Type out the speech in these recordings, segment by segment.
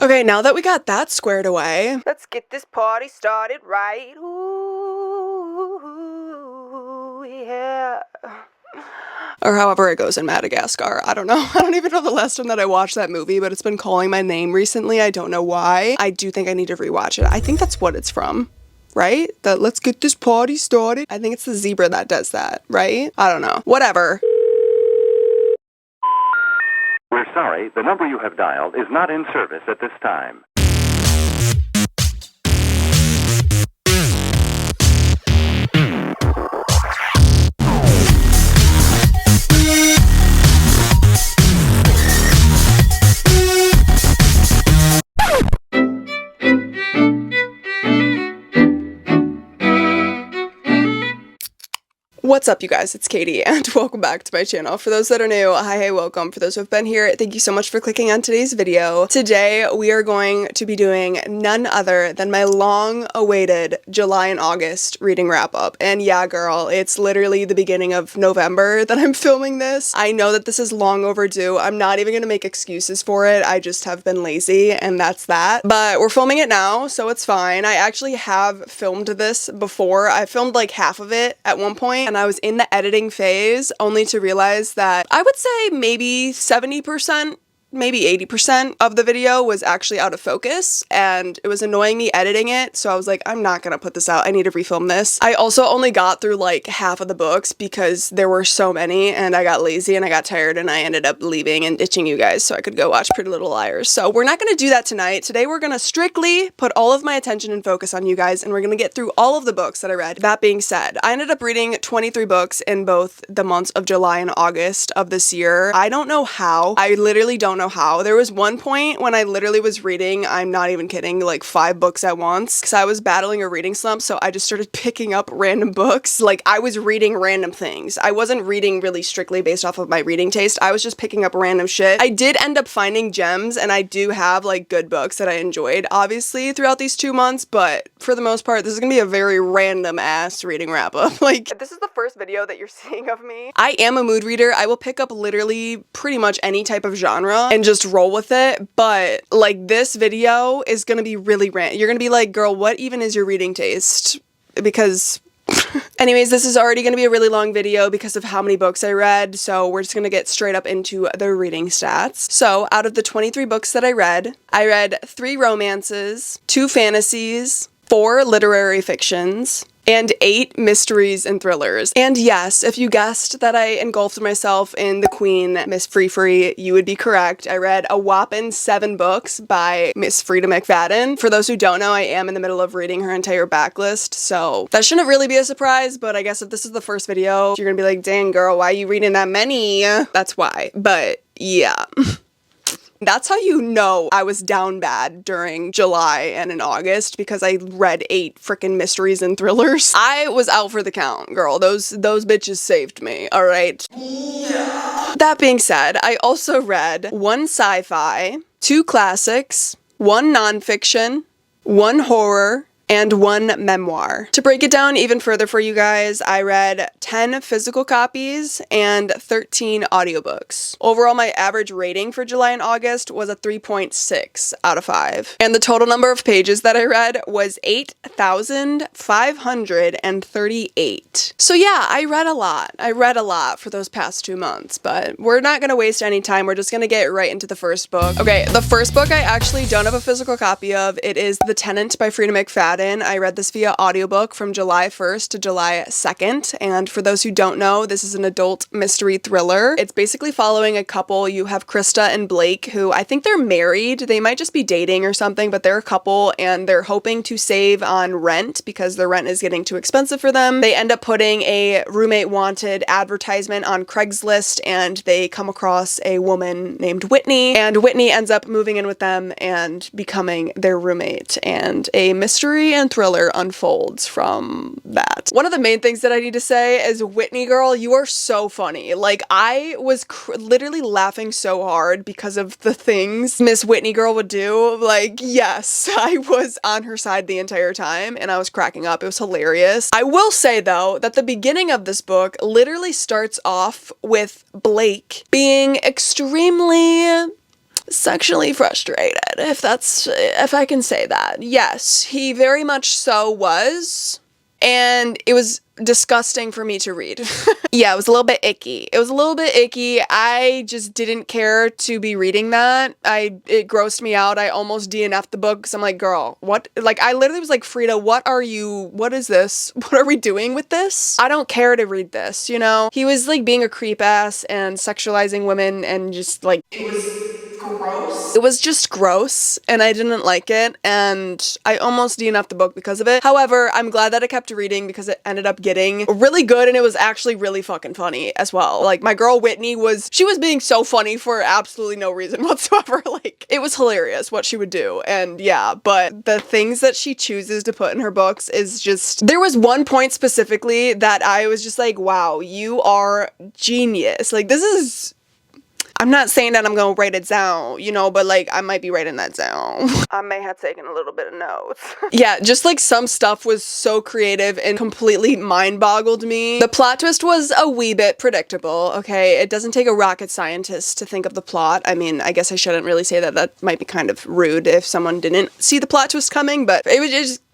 Okay, now that we got that squared away, let's get this party started right. Ooh, yeah. Or however it goes in Madagascar. I don't know. I don't even know the last time that I watched that movie, but it's been calling my name recently. I don't know why. I do think I need to rewatch it. I think that's what it's from, right? That let's get this party started. I think it's the zebra that does that, right? I don't know. Whatever. We're sorry, the number you have dialed is not in service at this time. What's up, you guys? It's Katie, and welcome back to my channel. For those that are new, hi, hey, welcome. For those who have been here, thank you so much for clicking on today's video. Today, we are going to be doing none other than my long-awaited July and August reading wrap-up. And yeah, girl, it's literally the beginning of November that I'm filming this. I know that this is long overdue. I'm not even gonna make excuses for it. I just have been lazy, and that's that. But we're filming it now, so it's fine. I actually have filmed this before. I filmed like half of it at one point, and I was in the editing phase only to realize that I would say maybe 70%, maybe 80% of the video was actually out of focus, and it was annoying me editing it, so I was like, I'm not gonna put this out. I need to refilm this. I also only got through like half of the books because there were so many, and I got lazy and I got tired, and I ended up leaving and ditching you guys so I could go watch Pretty Little Liars. So we're not gonna do that tonight. Today we're gonna strictly put all of my attention and focus on you guys, and we're gonna get through all of the books that I read. That being said, I ended up reading 23 books in both the months of July and August of this year. I don't know how. I literally don't know how. There was one point when I literally was reading, I'm not even kidding, like 5 books at once, because I was battling a reading slump, so I just started picking up random books. Like, I was reading random things. I wasn't reading really strictly based off of my reading taste. I was just picking up random shit. I did end up finding gems, and I do have like good books that I enjoyed, obviously, throughout these 2 months, but for the most part, this is gonna be a very random ass reading wrap up. Like, if this is the first video that you're seeing of me, I am a mood reader. I will pick up literally pretty much any type of genre and just roll with it, but like this video is gonna be really random. You're gonna be like, girl, what even is your reading taste? Because anyways, this is already gonna be a really long video because of how many books I read, so we're just gonna get straight up into the reading stats. So out of the 23 books that I read 3 romances, 2 fantasies, 4 literary fictions, and 8 mysteries and thrillers. And yes, if you guessed that I engulfed myself in the Queen, Miss Free, you would be correct. I read a whopping 7 books by Miss Frida McFadden. For those who don't know, I am in the middle of reading her entire backlist, so that shouldn't really be a surprise, but I guess if this is the first video, you're gonna be like, dang girl, why are you reading that many? That's why, but yeah. That's how you know I was down bad during July and in August, because I read 8 freaking mysteries and thrillers. I was out for the count, girl. Those bitches saved me, all right? Yeah. That being said, I also read 1 sci-fi, 2 classics, 1 nonfiction, 1 horror, and 1 memoir. To break it down even further for you guys, I read 10 physical copies and 13 audiobooks. Overall, my average rating for July and August was a 3.6 out of 5. And the total number of pages that I read was 8,538. So yeah, I read a lot. I read a lot for those past 2 months, but we're not gonna waste any time. We're just gonna get right into the first book. Okay, the first book I actually don't have a physical copy of. It is The Tenant by Frida McFadden. I read this via audiobook from July 1st to July 2nd, and for those who don't know, this is an adult mystery thriller. It's basically following a couple. You have Krista and Blake, who I think they're married. They might just be dating or something, but they're a couple, and they're hoping to save on rent because their rent is getting too expensive for them. They end up putting a roommate wanted advertisement on Craigslist, and they come across a woman named Whitney, and Whitney ends up moving in with them and becoming their roommate, and a mystery and thriller unfolds from that. One of the main things that I need to say is, Whitney girl, you are so funny. Like, I was literally laughing so hard because of the things Miss Whitney girl would do. Like, yes, I was on her side the entire time, and I was cracking up. It was hilarious. I will say though that the beginning of this book literally starts off with Blake being extremely sexually frustrated, if I can say that. Yes, he very much so was. And it was disgusting for me to read. Yeah, it was a little bit icky. It was a little bit icky. I just didn't care to be reading that. It grossed me out. I almost DNF'd the book because I'm like, girl, what? Like, I literally was like, Frida, what is this? What are we doing with this? I don't care to read this, you know? He was like being a creep ass and sexualizing women and just like, it was gross. It was just gross and I didn't like it and I almost DNF'd the book because of it. However, I'm glad that I kept reading because it ended up getting really good and it was actually really fucking funny as well. Like my girl Whitney she was being so funny for absolutely no reason whatsoever. Like it was hilarious what she would do. And yeah, but the things that she chooses to put in her books is just, there was one point specifically that I was just like, wow, you are genius. Like this is, I'm not saying that I'm gonna write it down, you know, but like I might be writing that down. I may have taken a little bit of notes. Yeah, just like some stuff was so creative and completely mind boggled me. The plot twist was a wee bit predictable, okay? It doesn't take a rocket scientist to think of the plot. I mean, I guess I shouldn't really say that. That might be kind of rude if someone didn't see the plot twist coming, but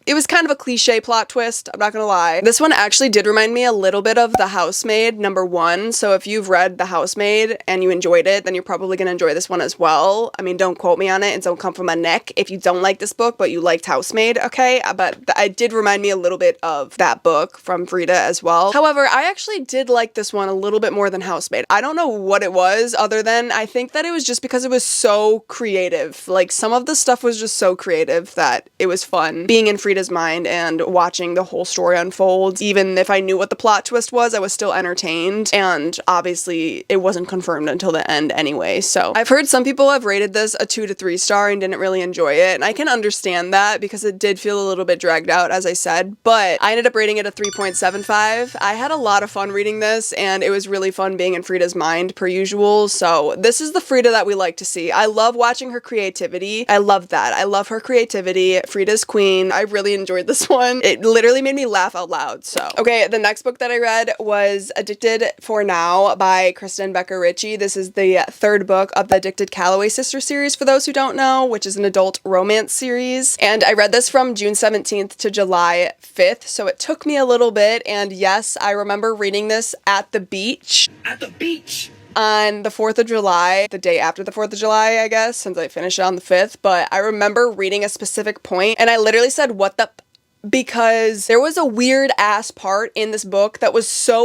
it was kind of a cliche plot twist, I'm not gonna lie. This one actually did remind me a little bit of The Housemaid, #1. So if you've read The Housemaid and you enjoyed it, then you're probably gonna enjoy this one as well. I mean, don't quote me on it and don't come from my neck if you don't like this book, but you liked Housemaid, okay? But it did remind me a little bit of that book from Frida as well. However, I actually did like this one a little bit more than Housemaid. I don't know what it was other than I think that it was just because it was so creative. Like some of the stuff was just so creative that it was fun being in Frida's mind and watching the whole story unfold. Even if I knew what the plot twist was, I was still entertained, and obviously it wasn't confirmed until the end anyway. So I've heard some people have rated this a 2 to 3 star and didn't really enjoy it, and I can understand that because it did feel a little bit dragged out, as I said, but I ended up rating it a 3.75. I had a lot of fun reading this and it was really fun being in Frida's mind per usual. So this is the Frida that we like to see. I love watching her creativity. I love that. I love her creativity. Frida's queen. I really enjoyed this one. It literally made me laugh out loud. So, okay, the next book that I read was Addicted for Now by Kristen Becker Ritchie. This is the 3rd book of the Addicted Calloway Sister series, for those who don't know, which is an adult romance series. And I read this from June 17th to July 5th, so it took me a little bit. And yes, I remember reading this at the beach. At the beach! On the 4th of July, the day after the 4th of July, I guess, since I finished it on the 5th, but I remember reading a specific point and I literally said, what the because there was a weird ass part in this book that was so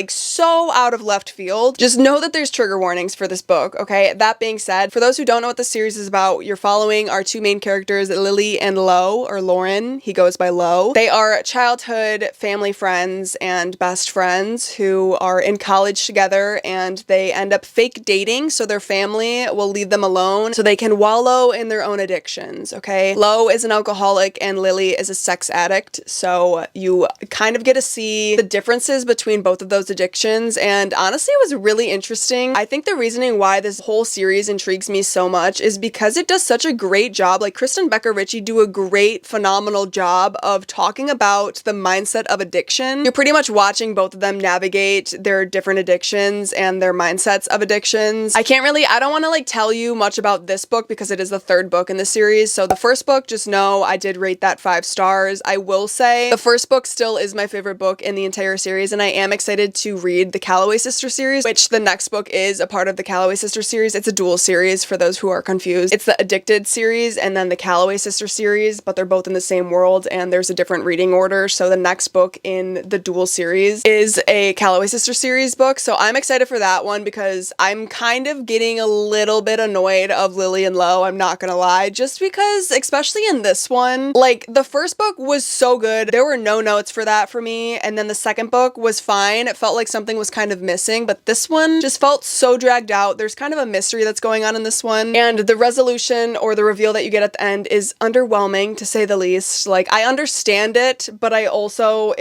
so out of left field. Just know that there's trigger warnings for this book, okay? That being said, for those who don't know what the series is about, you're following our 2 main characters, Lily and Lo, or Lauren. He goes by Lo. They are childhood family friends and best friends who are in college together, and they end up fake dating so their family will leave them alone so they can wallow in their own addictions, okay? Lo is an alcoholic and Lily is a sex addict, so you kind of get to see the differences between both of those addictions, and honestly it was really interesting. I think the reasoning why this whole series intrigues me so much is because it does such a great job. Like, Kristen Becker Ritchie do a great, phenomenal job of talking about the mindset of addiction. You're pretty much watching both of them navigate their different addictions and their mindsets of addictions. I don't want to like tell you much about this book because it is the 3rd book in the series. So the 1st book, just know I did rate that 5 stars. I will say the 1st book still is my favorite book in the entire series, and I am excited to read the Calloway Sister series, which the next book is a part of the Calloway Sister series. It's a dual series for those who are confused. It's the Addicted series and then the Calloway Sister series, but they're both in the same world and there's a different reading order. So the next book in the dual series is a Calloway Sister series book. So I'm excited for that one because I'm kind of getting a little bit annoyed of Lily and Lo, I'm not gonna lie, just because, especially in this one, like the 1st book was so good. There were no notes for that for me. And then the 2nd book was fine. It felt like something was kind of missing, but this one just felt so dragged out. There's kind of a mystery that's going on in this one. And the resolution or the reveal that you get at the end is underwhelming, to say the least. Like, I understand it, but it was so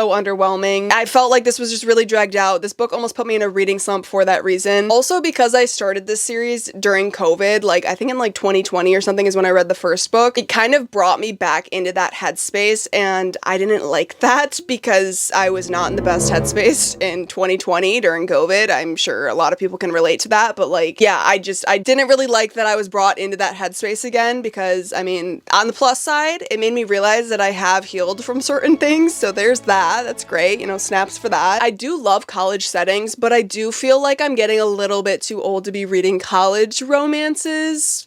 underwhelming. I felt like this was just really dragged out. This book almost put me in a reading slump for that reason. Also, because I started this series during COVID, like I think in like 2020 or something is when I read the 1st book, it kind of brought me back into that headspace headspace, and I didn't like that because I was not in the best headspace in 2020 during COVID. I'm sure a lot of people can relate to that, but like, yeah, I didn't really like that I was brought into that headspace again because, I mean, on the plus side, it made me realize that I have healed from certain things, so there's that. That's great, you know, snaps for that. I do love college settings, but I do feel like I'm getting a little bit too old to be reading college romances,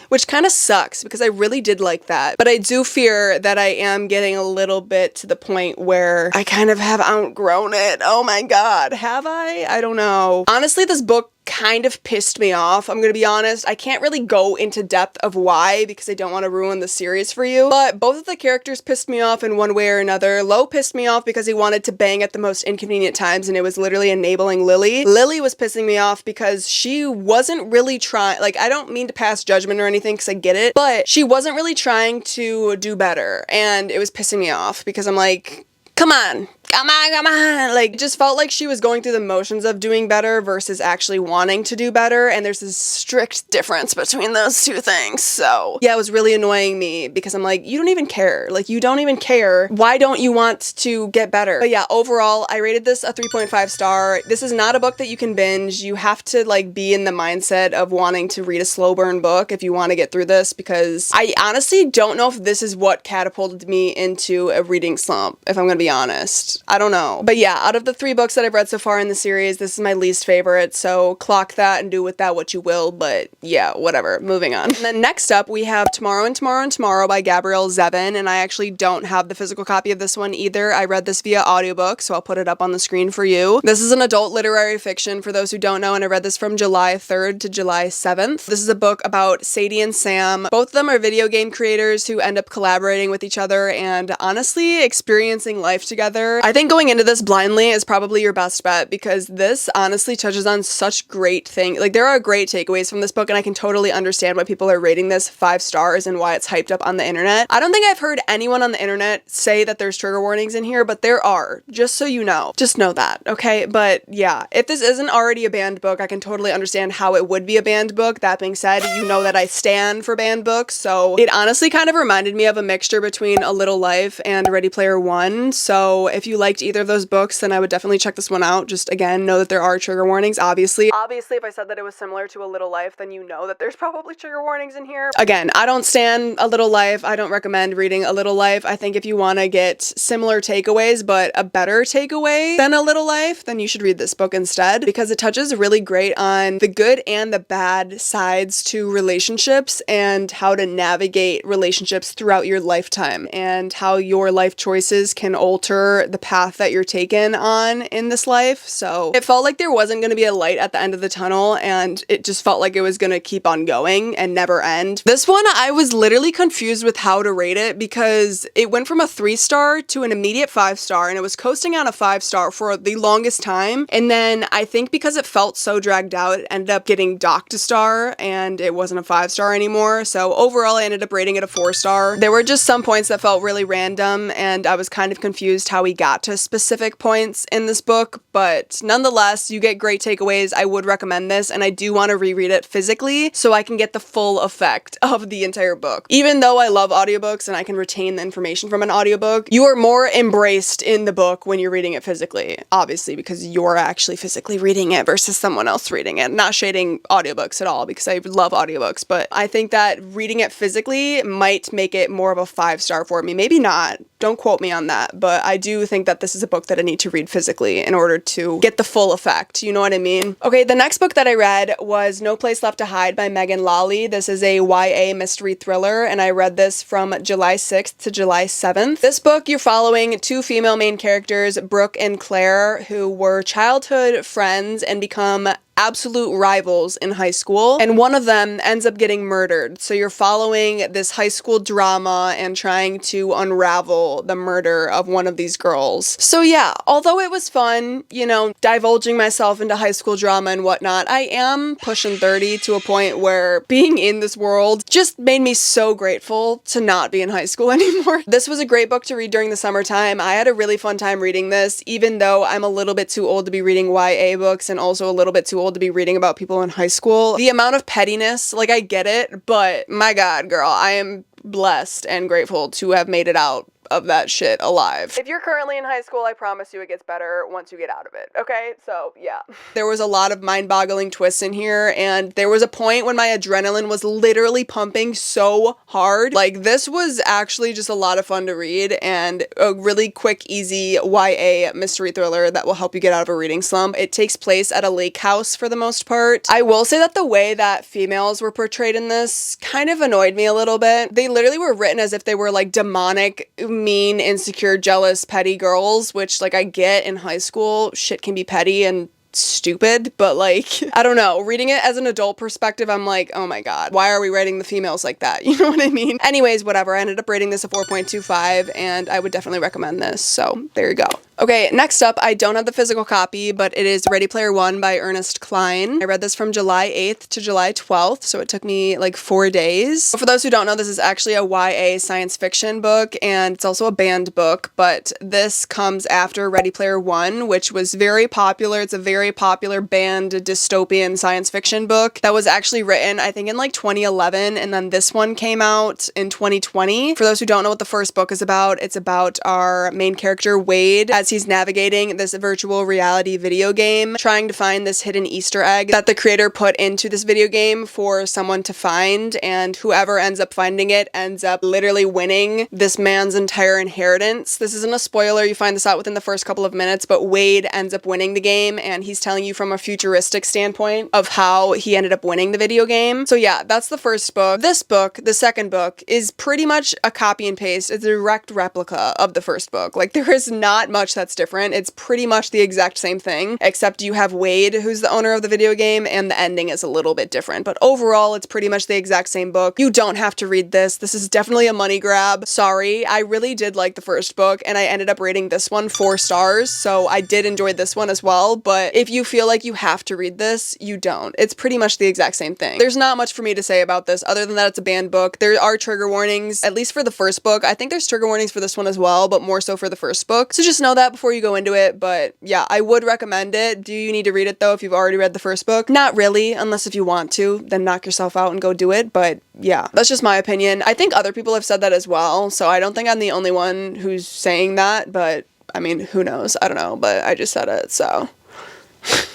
which kind of sucks because I really did like that. But I do fear that I am getting a little bit to the point where I kind of have outgrown it. Oh my god, have I? I don't know. Honestly, this book kind of pissed me off. I'm gonna be honest. I can't really go into depth of why because I don't want to ruin the series for you, but both of the characters pissed me off in one way or another. Lo pissed me off because he wanted to bang at the most inconvenient times and it was literally enabling Lily. Lily was pissing me off because she wasn't really trying, like, I don't mean to pass judgment or anything because I get it, but she wasn't really trying to do better and it was pissing me off because I'm like, come on, come on, come on. Like, it just felt like she was going through the motions of doing better versus actually wanting to do better. And there's this strict difference between those two things. So yeah, it was really annoying me because I'm like, you don't even care. Like, you don't even care. Why don't you want to get better? But yeah, overall, I rated this a 3.5 star. This is not a book that you can binge. You have to like be in the mindset of wanting to read a slow burn book if you want to get through this, because I honestly don't know if this is what catapulted me into a reading slump, if I'm gonna be honest. I don't know. But yeah, out of the 3 books that I've read so far in the series, this is my least favorite, so clock that and do with that what you will, but yeah, whatever. Moving on. And then next up, we have Tomorrow and Tomorrow and Tomorrow by Gabrielle Zevin, and I actually don't have the physical copy of this one either. I read this via audiobook, so I'll put it up on the screen for you. This is an adult literary fiction, for those who don't know, and I read this from July 3rd to July 7th. This is a book about Sadie and Sam. Both of them are video game creators who end up collaborating with each other and honestly experiencing life together. I think going into this blindly is probably your best bet because this honestly touches on such great things. Like, there are great takeaways from this book and I can totally understand why people are rating this 5 stars and why it's hyped up on the internet. I don't think I've heard anyone on the internet say that there's trigger warnings in here, but there are, just so you know. Just know that, okay? But yeah, if this isn't already a banned book, I can totally understand how it would be a banned book. That being said, you know that I stand for banned books, so it honestly kind of reminded me of a mixture between A Little Life and Ready Player One. So if you liked either of those books, then I would definitely check this one out. Just again, know that there are trigger warnings, obviously. Obviously, if I said that it was similar to A Little Life, then you know that there's probably trigger warnings in here. Again, I don't stand A Little Life. I don't recommend reading A Little Life. I think if you want to get similar takeaways, but a better takeaway than A Little Life, then you should read this book instead because it touches really great on the good and the bad sides to relationships and how to navigate relationships throughout your lifetime and how your life choices can alter the path that you're taken on in this life. So it felt like there wasn't going to be a light at the end of the tunnel and it just felt like it was going to keep on going and never end. This one, I was literally confused with how to rate it because it went from a 3-star to an immediate 5-star and it was coasting on a 5-star for the longest time. And then I think because it felt so dragged out, it ended up getting docked a star and it wasn't a 5-star anymore. So overall, I ended up rating it a 4-star. There were just some points that felt really random and I was kind of confused how we got to specific points in this book, but nonetheless, you get great takeaways. I would recommend this and I do want to reread it physically so I can get the full effect of the entire book. Even though I love audiobooks and I can retain the information from an audiobook, you are more embraced in the book when you're reading it physically, obviously, because you're actually physically reading it versus someone else reading it. Not shading audiobooks at all because I love audiobooks, but I think that reading it physically might make it more of a 5-star for me. Maybe not. Don't quote me on that, but I do think that this is a book that I need to read physically in order to get the full effect. You know what I mean? Okay, the next book that I read was No Place Left to Hide by Megan Lawley. This is a YA mystery thriller, and I read this from July 6th to July 7th. This book, you're following 2 female main characters, Brooke and Claire, who were childhood friends and become absolute rivals in high school, and one of them ends up getting murdered. So you're following this high school drama and trying to unravel the murder of one of these girls. So yeah, although it was fun, you know, divulging myself into high school drama and whatnot, I am pushing 30 to a point where being in this world just made me so grateful to not be in high school anymore. This was a great book to read during the summertime. I had a really fun time reading this, even though I'm a little bit too old to be reading YA books and also a little bit too old to be reading about people in high school. The amount of pettiness, like, I get it, but my God, girl, I am blessed and grateful to have made it out of that shit alive. If you're currently in high school, I promise you it gets better once you get out of it, okay? So yeah. There was a lot of mind-boggling twists in here, and there was a point when my adrenaline was literally pumping so hard. Like, this was actually just a lot of fun to read, and a really quick, easy YA mystery thriller that will help you get out of a reading slump. It takes place at a lake house for the most part. I will say that the way that females were portrayed in this kind of annoyed me a little bit. They literally were written as if they were like demonic, mean, insecure, jealous, petty girls, which like I get in high school, shit can be petty and stupid, but like, I don't know, reading it as an adult perspective, I'm like, oh my god, why are we writing the females like that? You know what I mean? Anyways, whatever, I ended up rating this a 4.25, and I would definitely recommend this, so there you go. Okay, next up, I don't have the physical copy, but it is Ready Player One by Ernest Cline. I read this from July 8th to July 12th, so it took me like 4 days. But for those who don't know, this is actually a YA science fiction book, and it's also a banned book, but this comes after Ready Player One, which was very popular. It's a very popular banned dystopian science fiction book that was actually written, I think, in like 2011, and then this one came out in 2020. For those who don't know what the first book is about, it's about our main character, Wade, as he's navigating this virtual reality video game, trying to find this hidden Easter egg that the creator put into this video game for someone to find, and whoever ends up finding it ends up literally winning this man's entire inheritance. This isn't a spoiler, you find this out within the first couple of minutes, but Wade ends up winning the game, and he's telling you from a futuristic standpoint of how he ended up winning the video game. So yeah, that's the first book. This book, the second book, is pretty much a copy and paste, a direct replica of the first book. Like, there is not much that's different. It's pretty much the exact same thing, except you have Wade, who's the owner of the video game, and the ending is a little bit different. But overall, it's pretty much the exact same book. You don't have to read this. This is definitely a money grab. Sorry, I really did like the first book, and I ended up rating this one 4 stars, so I did enjoy this one as well, but if you feel like you have to read this, you don't. It's pretty much the exact same thing. There's not much for me to say about this other than that it's a banned book. There are trigger warnings, at least for the first book. I think there's trigger warnings for this one as well, but more so for the first book. So just know that before you go into it, but yeah, I would recommend it. Do you need to read it though if you've already read the first book? Not really, unless if you want to, then knock yourself out and go do it, but yeah, that's just my opinion. I think other people have said that as well, so I don't think I'm the only one who's saying that, but I mean, who knows? I don't know, but I just said it, so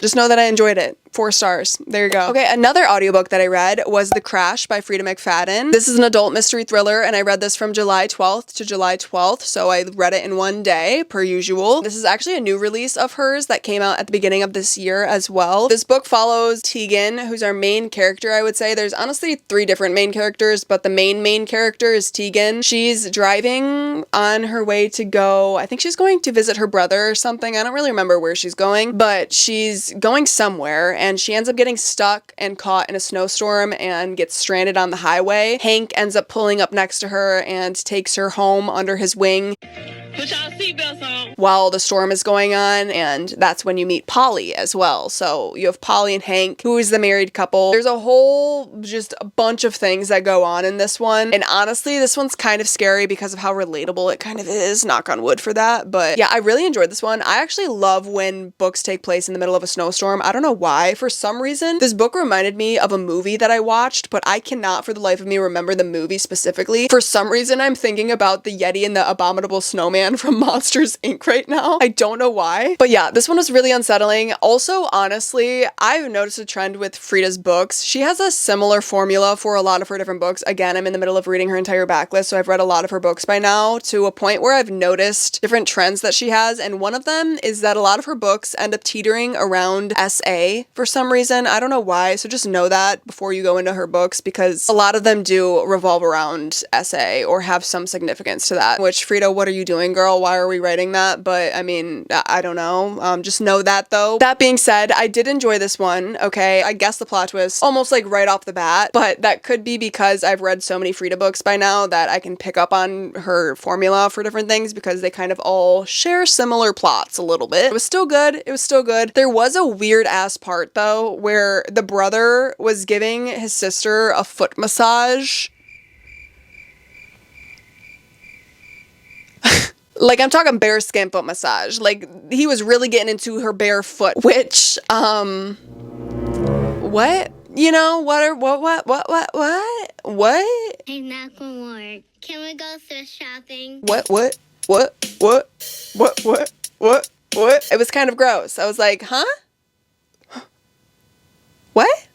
just know that I enjoyed it. 4 stars. There you go. Okay, another audiobook that I read was The Crash by Frida McFadden. This is an adult mystery thriller, and I read this from July 12th to July 12th, so I read it in one day, per usual. This is actually a new release of hers that came out at the beginning of this year as well. This book follows Tegan, who's our main character, I would say. There's honestly 3 different main characters, but the main character is Tegan. She's driving on her way to go, I think she's going to visit her brother or something. I don't really remember where she's going, but she's going somewhere, and she ends up getting stuck and caught in a snowstorm and gets stranded on the highway. Hank ends up pulling up next to her and takes her home under his wing. Put y'all seatbelts on. While the storm is going on, and that's when you meet Polly as well. So you have Polly and Hank, who is the married couple. There's a whole, just a bunch of things that go on in this one, and honestly, this one's kind of scary because of how relatable it kind of is, knock on wood for that, but yeah, I really enjoyed this one. I actually love when books take place in the middle of a snowstorm. I don't know why, for some reason, this book reminded me of a movie that I watched, but I cannot for the life of me remember the movie specifically. For some reason, I'm thinking about the Yeti and the Abominable Snowman from Monsters, Inc. right now. I don't know why. But yeah, this one was really unsettling. Also, honestly, I've noticed a trend with Frida's books. She has a similar formula for a lot of her different books. Again, I'm in the middle of reading her entire backlist, so I've read a lot of her books by now to a point where I've noticed different trends that she has, and one of them is that a lot of her books end up teetering around SA for some reason. I don't know why, so just know that before you go into her books, because a lot of them do revolve around SA or have some significance to that, which, Frida, what are you doing, girl? Why are we writing that? But I mean, I don't know. Just know that though. That being said, I did enjoy this one, okay? I guess the plot twist almost like right off the bat, but that could be because I've read so many Frida books by now that I can pick up on her formula for different things because they kind of all share similar plots a little bit. It was still good. It was still good. There was a weird ass part though where the brother was giving his sister a foot massage. Like, I'm talking bare skin foot massage. Like, he was really getting into her bare foot, which, what? You know, what? Hey, knock on wood. Can we go thrift shopping? What? What? It was kind of gross. I was like, huh? What?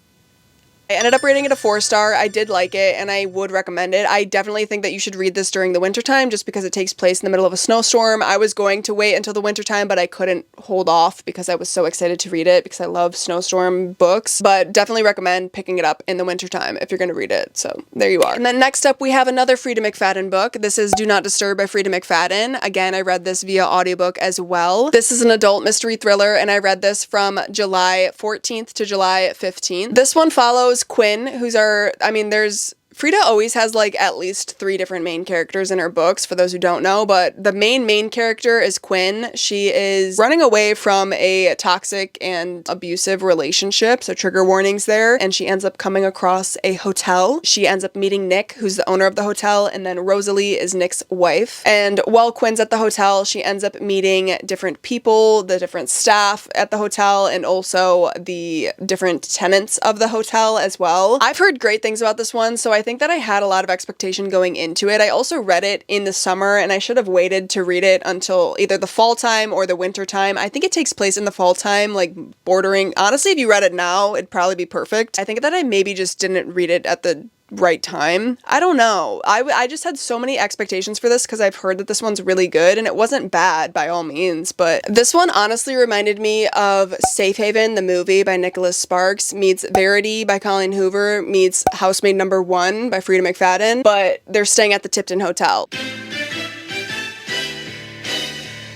I ended up rating it a 4-star. I did like it and I would recommend it. I definitely think that you should read this during the wintertime just because it takes place in the middle of a snowstorm. I was going to wait until the wintertime, but I couldn't hold off because I was so excited to read it because I love snowstorm books. But definitely recommend picking it up in the wintertime if you're going to read it. So there you are. And then next up we have another Frida McFadden book. This is Do Not Disturb by Frida McFadden. Again, I read this via audiobook as well. This is an adult mystery thriller and I read this from July 14th to July 15th. This one follows Quinn, Frida always has like at least 3 different main characters in her books, for those who don't know, but the main character is Quinn. She is running away from a toxic and abusive relationship, so trigger warnings there, and she ends up coming across a hotel. She ends up meeting Nick, who's the owner of the hotel, and then Rosalie is Nick's wife. And while Quinn's at the hotel, she ends up meeting different people, the different staff at the hotel, and also the different tenants of the hotel as well. I've heard great things about this one, so I think that I had a lot of expectation going into it. I also read it in the summer and I should have waited to read it until either the fall time or the winter time. I think it takes place in the fall time, like bordering. Honestly, if you read it now, it'd probably be perfect. I think that I maybe just didn't read it at the right time. I don't know. I just had so many expectations for this because I've heard that this one's really good and it wasn't bad by all means, but this one honestly reminded me of Safe Haven, the movie by Nicholas Sparks, meets Verity by Colleen Hoover, meets Housemaid Number 1 by Frida McFadden, but they're staying at the Tipton Hotel.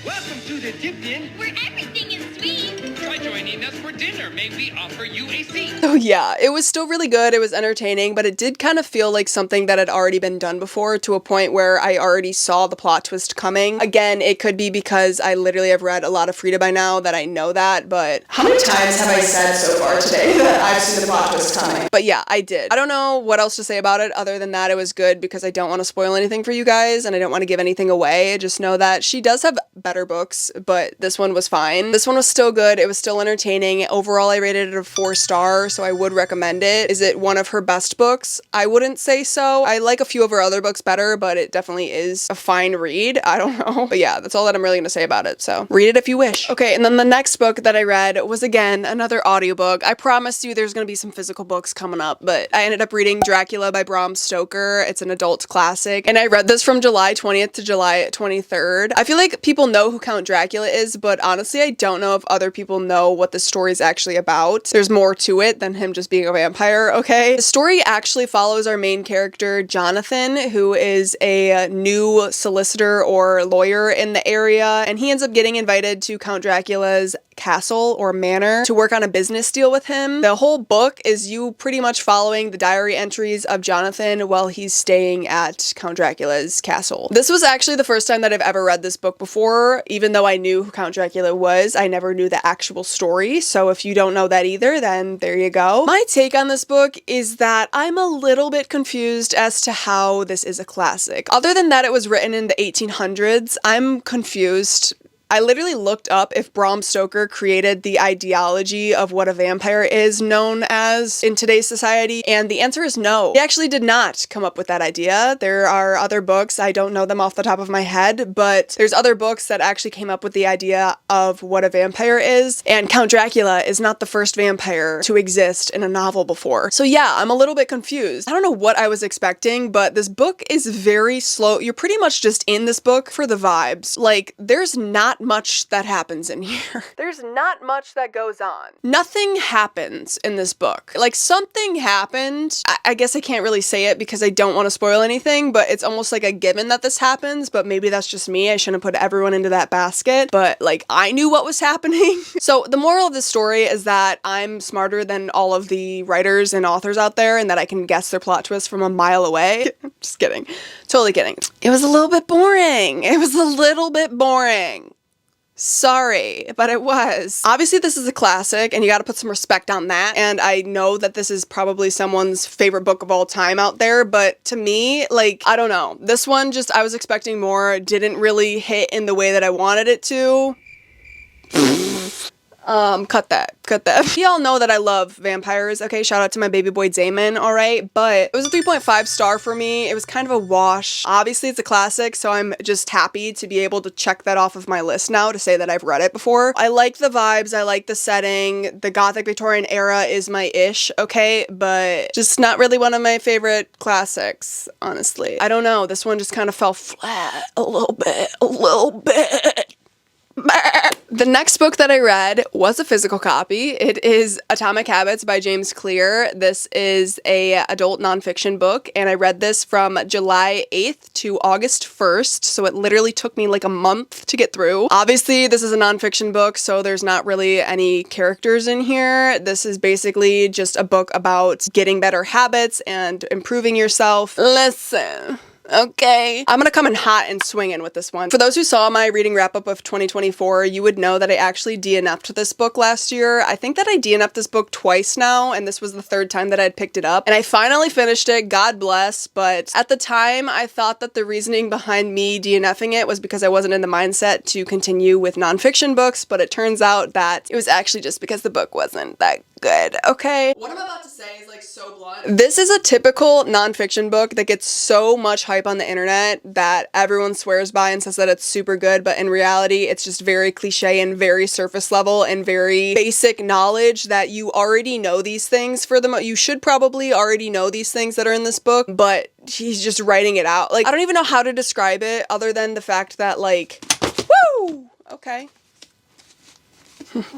Welcome to the Tipton, where everything is sweet. Try joining us for dinner. May we offer you a seat? Oh yeah, it was still really good, it was entertaining, but it did kind of feel like something that had already been done before, to a point where I already saw the plot twist coming. Again, it could be because I literally have read a lot of Frida by now that I know that, but how many times have I said so far today that I've seen the plot twist coming? But yeah, I did. I don't know what else to say about it other than that it was good because I don't want to spoil anything for you guys and I don't want to give anything away. Just know that she does have better books, but this one was fine. This one was still good, it was still entertaining. Overall, I rated it a 4-star, so I would recommend it. Is it one of her best books? I wouldn't say so. I like a few of her other books better, but it definitely is a fine read. I don't know. But yeah, that's all that I'm really gonna say about it, so read it if you wish. Okay, and then the next book that I read was, again, another audiobook. I promised you there's gonna be some physical books coming up, but I ended up reading Dracula by Bram Stoker. It's an adult classic, and I read this from July 20th to July 23rd. I feel like people know who Count Dracula is, but honestly, I don't know if other people know what the story is actually about. There's more to it than him just being a vampire, okay? The story actually follows our main character, Jonathan, who is a new solicitor or lawyer in the area, and he ends up getting invited to Count Dracula's castle or manor to work on a business deal with him. The whole book is you pretty much following the diary entries of Jonathan while he's staying at Count Dracula's castle. This was actually the first time that I've ever read this book before. Even though I knew who Count Dracula was, I never knew the actual story, so if you don't know that either, then there you go. My take on this book is that I'm a little bit confused as to how this is a classic. Other than that it was written in the 1800s, I'm confused. I literally looked up if Bram Stoker created the ideology of what a vampire is known as in today's society, and the answer is no. He actually did not come up with that idea. There are other books, I don't know them off the top of my head, but there's other books that actually came up with the idea of what a vampire is, and Count Dracula is not the first vampire to exist in a novel before. So yeah, I'm a little bit confused. I don't know what I was expecting, but this book is very slow. You're pretty much just in this book for the vibes. Like, there's not much that happens in here. There's not much that goes on. Nothing happens in this book. Like, something happened. I guess I can't really say it because I don't want to spoil anything, but it's almost like a given that this happens, but maybe that's just me. I shouldn't put everyone into that basket, but like, I knew what was happening. So the moral of the story is that I'm smarter than all of the writers and authors out there and that I can guess their plot twist from a mile away. Just kidding. Totally kidding. It was a little bit boring. It was a little bit boring. Sorry, but it was. Obviously, this is a classic, and you gotta put some respect on that, and I know that this is probably someone's favorite book of all time out there, but to me, like, I don't know. This one just, I was expecting more, didn't really hit in the way that I wanted it to. Cut that. Y'all know that I love vampires. Okay, shout out to my baby boy Damon, alright? But it was a 3.5 star for me. It was kind of a wash. Obviously, it's a classic, so I'm just happy to be able to check that off of my list now to say that I've read it before. I like the vibes, I like the setting. The Gothic Victorian era is my ish, okay? But just not really one of my favorite classics, honestly. I don't know, this one just kind of fell flat a little bit. The next book that I read was a physical copy. It is Atomic Habits by James Clear. This is a adult nonfiction book, and I read this from July 8th to August 1st, so it literally took me like a month to get through. Obviously, this is a nonfiction book, so there's not really any characters in here. This is basically just a book about getting better habits and improving yourself. Listen. Okay. I'm gonna come in hot and swinging with this one. For those who saw my reading wrap-up of 2024, you would know that I actually DNF'd this book last year. I think that I DNF'd this book twice now, and this was the third time that I'd picked it up. And I finally finished it, God bless, but at the time, I thought that the reasoning behind me DNFing it was because I wasn't in the mindset to continue with nonfiction books, but it turns out that it was actually just because the book wasn't that good, okay? What I'm about to say is like so blunt. This is a typical nonfiction book that gets so much hype on the internet that everyone swears by and says that it's super good, but in reality, it's just very cliche and very surface level and very basic knowledge that you already know these things for you should probably already know these things that are in this book, but he's just writing it out. Like, I don't even know how to describe it other than the fact that like, woo! Okay.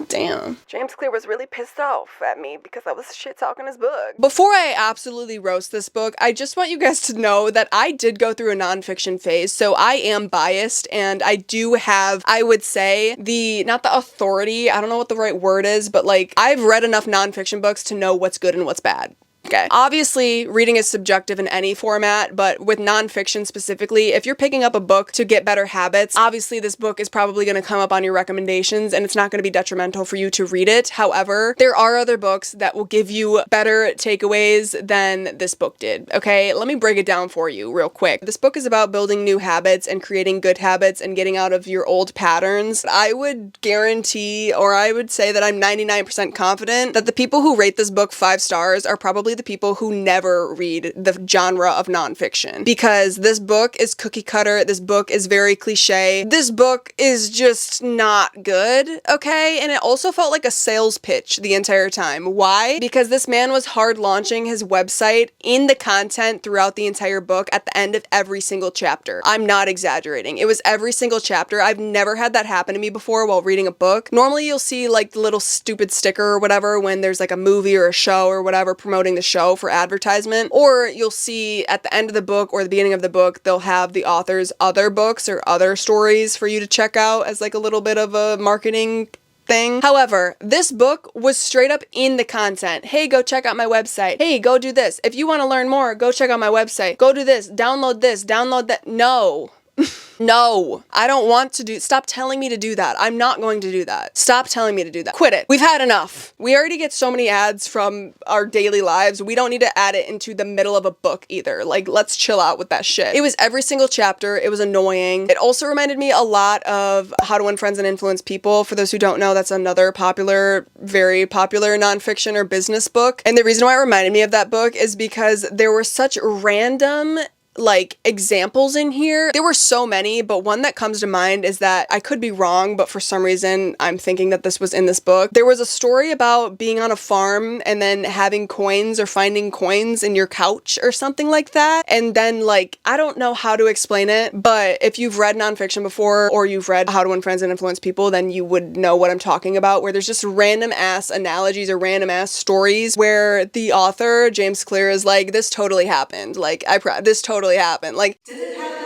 Damn. James Clear was really pissed off at me because I was shit talking his book. Before I absolutely roast this book, I just want you guys to know that I did go through a nonfiction phase, so I am biased and I do have, I would say, not the authority, I don't know what the right word is, but like, I've read enough nonfiction books to know what's good and what's bad. Okay. Obviously, reading is subjective in any format, but with nonfiction specifically, if you're picking up a book to get better habits, obviously this book is probably going to come up on your recommendations and it's not going to be detrimental for you to read it. However, there are other books that will give you better takeaways than this book did. Okay, let me break it down for you real quick. This book is about building new habits and creating good habits and getting out of your old patterns. I would guarantee, or I would say that I'm 99% confident that the people who rate this book 5 stars are probably the people who never read the genre of nonfiction, because this book is cookie cutter, this book is very cliche, this book is just not good, okay? And it also felt like a sales pitch the entire time. Why? Because this man was hard launching his website in the content throughout the entire book at the end of every single chapter. I'm not exaggerating. It was every single chapter. I've never had that happen to me before while reading a book. Normally you'll see like the little stupid sticker or whatever when there's like a movie or a show or whatever promoting the show for advertisement, or you'll see at the end of the book or the beginning of the book they'll have the author's other books or other stories for you to check out as like a little bit of a marketing thing. However, this book was straight up in the content. Hey, go check out my website. Hey, go do this. If you want to learn more, go check out my website. Go do this, download that. No. No, I don't want to stop telling me to do that. I'm not going to do that. Stop telling me to do that. Quit it. We've had enough. We already get so many ads from our daily lives. We don't need to add it into the middle of a book either. Like, let's chill out with that shit. It was every single chapter. It was annoying. It also reminded me a lot of How to Win Friends and Influence People. For those who don't know, that's another popular, very popular nonfiction or business book. And the reason why it reminded me of that book is because there were such random like examples in here. There were so many, but one that comes to mind is that I could be wrong, but for some reason I'm thinking that this was in this book. There was a story about being on a farm and then having coins or finding coins in your couch or something like that. And then like, I don't know how to explain it, but if you've read nonfiction before or you've read How to Win Friends and Influence People, then you would know what I'm talking about, where there's just random ass analogies or random ass stories where the author, James Clear, is like, this totally happened. Like, this totally happened. Like, did it happen though?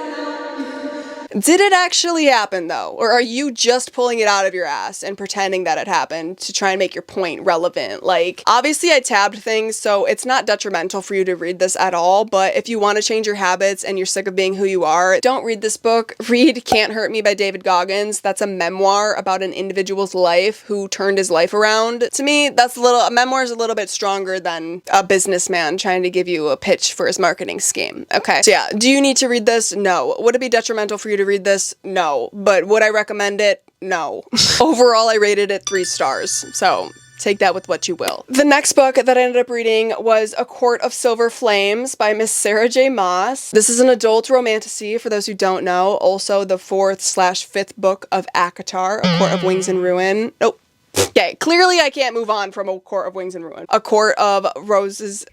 Did it actually happen though? Or are you just pulling it out of your ass and pretending that it happened to try and make your point relevant? Like, obviously I tabbed things, so it's not detrimental for you to read this at all, but if you want to change your habits and you're sick of being who you are, don't read this book. Read Can't Hurt Me by David Goggins. That's a memoir about an individual's life who turned his life around. To me, a memoir is a little bit stronger than a businessman trying to give you a pitch for his marketing scheme. Okay, so yeah, do you need to read this? No. Would it be detrimental for you to to read this? No. But would I recommend it? No. Overall, I rated it 3 stars. So take that with what you will. The next book that I ended up reading was A Court of Silver Flames by Miss Sarah J. Maas. This is an adult romantasy, for those who don't know. Also the 4th/5th book of ACOTAR, A Court of Wings and Ruin. Nope. Okay, clearly I can't move on from A Court of Wings and Ruin. A Court of Roses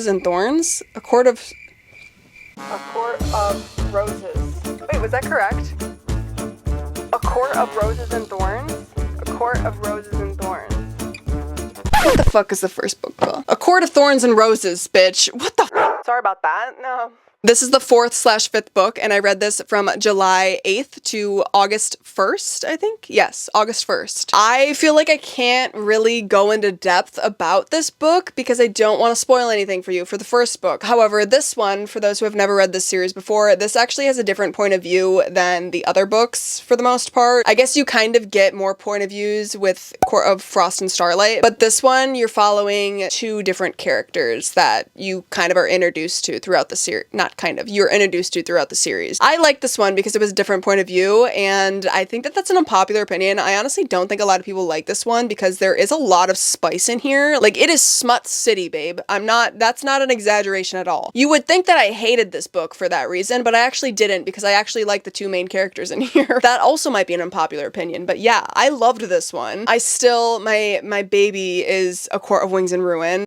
and Thorns? A Court of Roses. Wait, was that correct? A Court of Roses and Thorns? A Court of Roses and Thorns. What the fuck is the first book called? A Court of Thorns and Roses, bitch. What the f? Sorry about that. No. This is the 4th/5th book, and I read this from July 8th to August 1st, I think? Yes, August 1st. I feel like I can't really go into depth about this book because I don't want to spoil anything for you for the first book. However, this one, for those who have never read this series before, this actually has a different point of view than the other books for the most part. I guess you kind of get more point of views with Court of Frost and Starlight, but this one, you're following 2 different characters that you kind of are introduced to throughout the series. Not kind of, you're introduced to throughout the series. I like this one because it was a different point of view, and I think that that's an unpopular opinion. I honestly don't think a lot of people like this one because there is a lot of spice in here. Like, it is smut city, babe. That's not an exaggeration at all. You would think that I hated this book for that reason, but I actually didn't because I actually like the 2 main characters in here. That also might be an unpopular opinion, but yeah, I loved this one. I still, my baby is A Court of Wings and Ruin.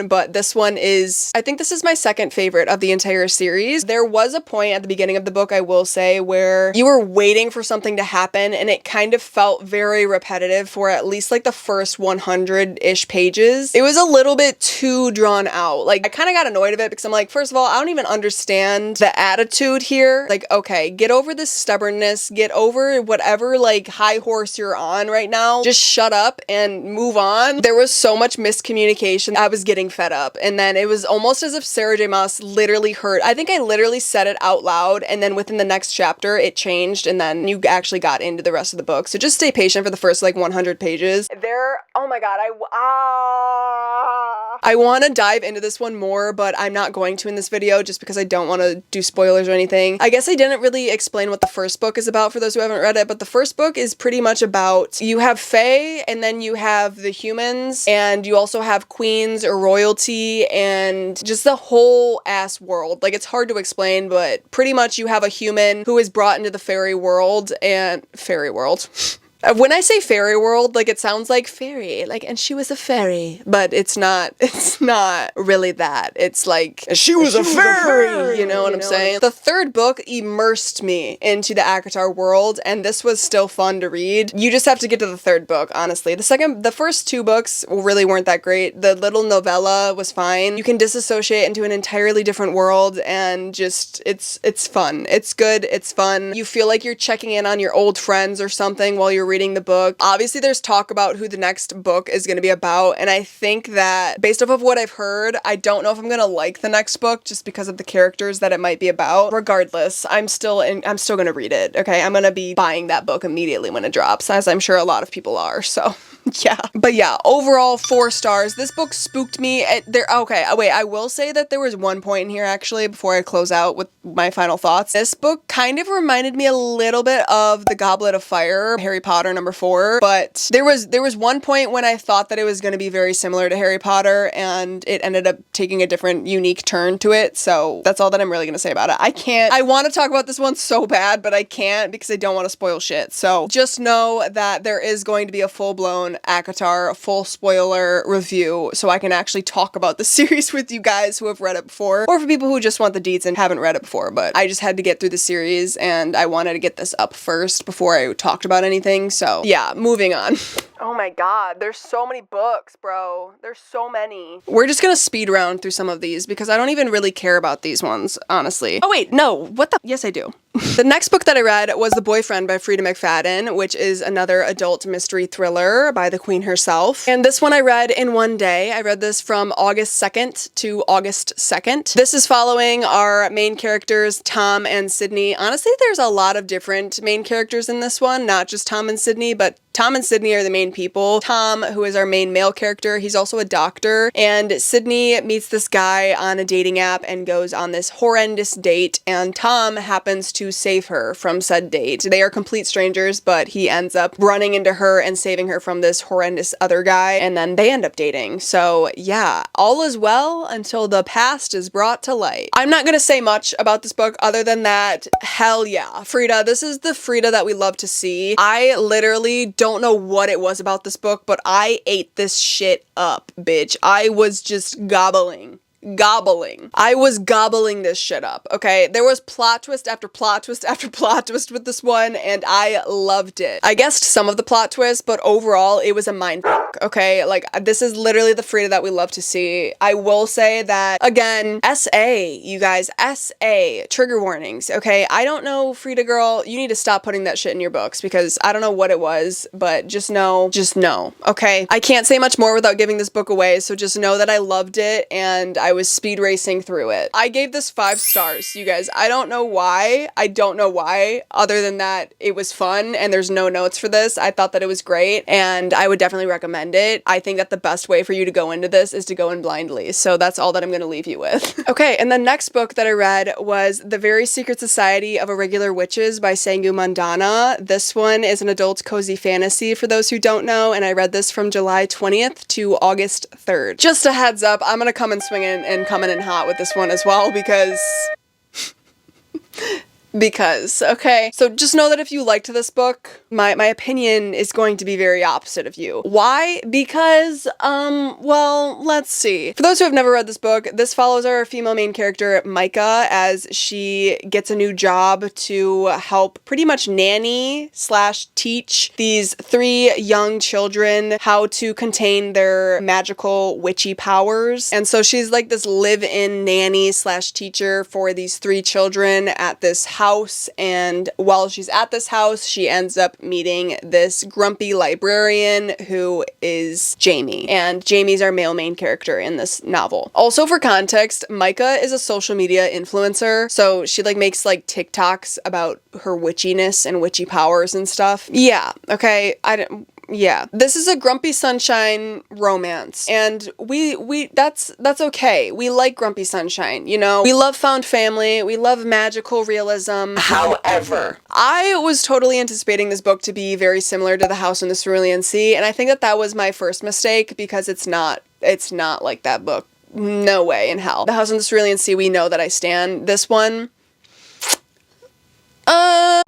But this one is, I think this is my second favorite of the entire series. There was a point at the beginning of the book, I will say, where you were waiting for something to happen and it kind of felt very repetitive for at least like the first 100-ish pages. It was a little bit too drawn out. Like, I kind of got annoyed of it because I'm like, first of all, I don't even understand the attitude here. Like, okay, get over this stubbornness, get over whatever like high horse you're on right now. Just shut up and move on. There was so much miscommunication. I was getting fed up, and then it was almost as if Sarah J. Maas literally heard. I think I literally said it out loud, and then within the next chapter it changed, and then you actually got into the rest of the book. So just stay patient for the first like 100 pages. Oh my god, I want to dive into this one more, but I'm not going to in this video just because I don't want to do spoilers or anything. I guess I didn't really explain what the first book is about for those who haven't read it, but the first book is pretty much about, you have Fae, and then you have the humans, and you also have queens or royalty, and just the whole ass world. Like, it's hard to explain, but pretty much you have a human who is brought into the fairy world, and fairy world. When I say fairy world, like, it sounds like fairy, like, and she was a fairy, but it's not really that. It's like, she was a fairy, you know what I'm saying? The third book immersed me into the ACOTAR world, and this was still fun to read. You just have to get to the third book, honestly. The first 2 books really weren't that great. The little novella was fine. You can disassociate into an entirely different world, and just, it's fun. It's good, it's fun. You feel like you're checking in on your old friends or something while you're reading the book. Obviously, there's talk about who the next book is going to be about, and I think that based off of what I've heard, I don't know if I'm going to like the next book just because of the characters that it might be about. Regardless, I'm still going to read it, okay? I'm going to be buying that book immediately when it drops, as I'm sure a lot of people are, so yeah. But yeah, overall 4 stars. This book spooked me. Okay, wait, I will say that there was one point in here actually before I close out with my final thoughts. This book kind of reminded me a little bit of The Goblet of Fire, Harry Potter number 4, but there was one point when I thought that it was going to be very similar to Harry Potter, and it ended up taking a different, unique turn to it, so that's all that I'm really going to say about it. I want to talk about this one so bad, but I can't because I don't want to spoil shit, so just know that there is going to be a full-blown ACOTAR full spoiler review, so I can actually talk about the series with you guys who have read it before, or for people who just want the deets and haven't read it before, but I just had to get through the series, and I wanted to get this up first before I talked about anything, so yeah, moving on. Oh my god, there's so many books, bro. There's so many. We're just gonna speed around through some of these because I don't even really care about these ones, honestly. Oh wait, no, what the? Yes, I do. The next book that I read was The Boyfriend by Frida McFadden, which is another adult mystery thriller by the queen herself. And this one I read in one day. I read this from August 2nd to August 2nd. This is following our main characters, Tom and Sydney. Honestly, there's a lot of different main characters in this one, not just Tom and Sydney, but Tom and Sydney are the main people. Tom, who is our main male character, he's also a doctor, and Sydney meets this guy on a dating app and goes on this horrendous date, and Tom happens to save her from said date. They are complete strangers, but he ends up running into her and saving her from this horrendous other guy, and then they end up dating. So yeah, all is well until the past is brought to light. I'm not gonna say much about this book other than that, hell yeah, Frida, this is the Frida that we love to see. I literally don't know what it was about this book, but I ate this shit up, bitch. I was just gobbling. I was gobbling this shit up, okay? There was plot twist after plot twist after plot twist with this one, and I loved it. I guessed some of the plot twists, but overall, it was a mind fuck, okay? Like, this is literally the Frida that we love to see. I will say that, again, SA, you guys, SA, trigger warnings, okay? I don't know, Frida girl, you need to stop putting that shit in your books, because I don't know what it was, but just know, okay? I can't say much more without giving this book away, so just know that I loved it, and I was speed racing through it. I gave this 5 stars, you guys. I don't know why, other than that it was fun, and there's no notes for this. I thought that it was great, and I would definitely recommend it. I think that the best way for you to go into this is to go in blindly, so that's all that I'm gonna leave you with. Okay, and the next book that I read was The Very Secret Society of Irregular Witches by Sangu Mandana. This one is an adult cozy fantasy for those who don't know, and I read this from July 20th to August 3rd. Just a heads up, I'm gonna come and swing in and coming in hot with this one as well, because okay? So just know that if you liked this book, my opinion is going to be very opposite of you. Why? Because, well, let's see. For those who have never read this book, this follows our female main character, Micah, as she gets a new job to help pretty much nanny / teach these 3 young children how to contain their magical witchy powers. And so she's like this live-in nanny / teacher for these 3 children at this house, and while she's at this house, she ends up meeting this grumpy librarian who is Jamie, and Jamie's our male main character in this novel. Also, for context, Micah is a social media influencer, so she like makes like TikToks about her witchiness and witchy powers and stuff. Yeah, okay, yeah, this is a Grumpy Sunshine romance, and that's okay. We like Grumpy Sunshine, you know? We love found family, we love magical realism. However, I was totally anticipating this book to be very similar to The House in the Cerulean Sea, and I think that that was my first mistake, because it's not like that book. No way in hell. The House in the Cerulean Sea, we know that I stan. This one, no,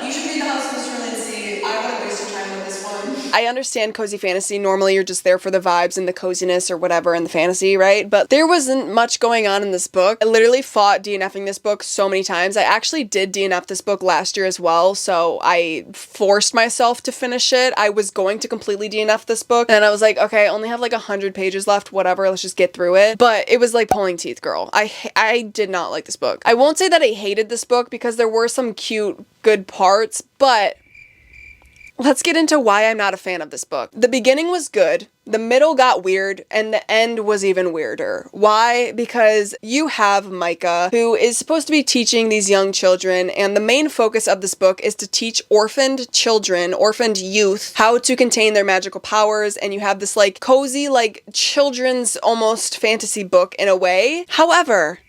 you should read The House in the Cerulean Sea. I wouldn't waste your time with this one. I understand cozy fantasy. Normally you're just there for the vibes and the coziness or whatever in the fantasy, right? But there wasn't much going on in this book. I literally fought DNFing this book so many times. I actually did DNF this book last year as well, so I forced myself to finish it. I was going to completely DNF this book, and I was like, okay, I only have like 100 pages left, whatever, let's just get through it. But it was like pulling teeth, girl. I did not like this book. I won't say that I hated this book, because there were some cute, good parts, but let's get into why I'm not a fan of this book. The beginning was good, the middle got weird, and the end was even weirder. Why? Because you have Micah, who is supposed to be teaching these young children, and the main focus of this book is to teach orphaned children, orphaned youth, how to contain their magical powers, and you have this like cozy, like children's almost fantasy book in a way. However,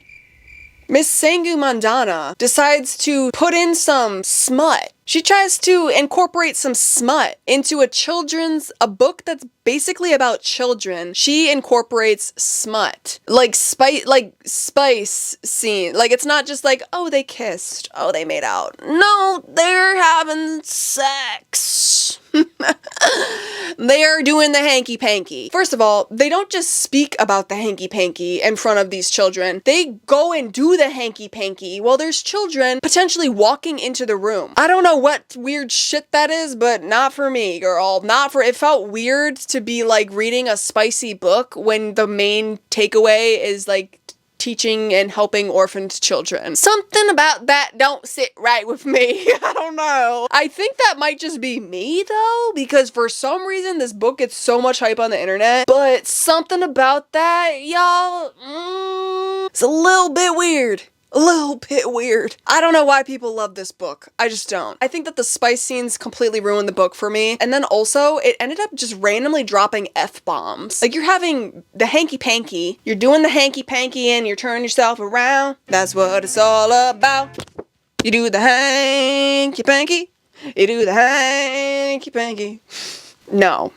Miss Sangu Mandana decides to put in some smut. She tries to incorporate some smut into a book that's basically about children. She incorporates smut. Like spice scene. Like, it's not just like, oh, they kissed. Oh, they made out. No, they're having sex. They are doing the hanky-panky. First of all, they don't just speak about the hanky-panky in front of these children. They go and do the hanky-panky while there's children potentially walking into the room. I don't know what weird shit that is, but not for me, girl. It felt weird to be like reading a spicy book when the main takeaway is like teaching and helping orphaned children. Something about that don't sit right with me. I don't know. I think that might just be me though, because for some reason this book gets so much hype on the internet, but something about that, y'all, it's a little bit weird. a little bit weird. I don't know why people love this book. I just don't. I think that the spice scenes completely ruined the book for me. And then also, it ended up just randomly dropping F-bombs. Like, you're having the hanky-panky, you're doing the hanky-panky and you're turning yourself around. That's what it's all about. You do the hanky-panky, you do the hanky-panky. No.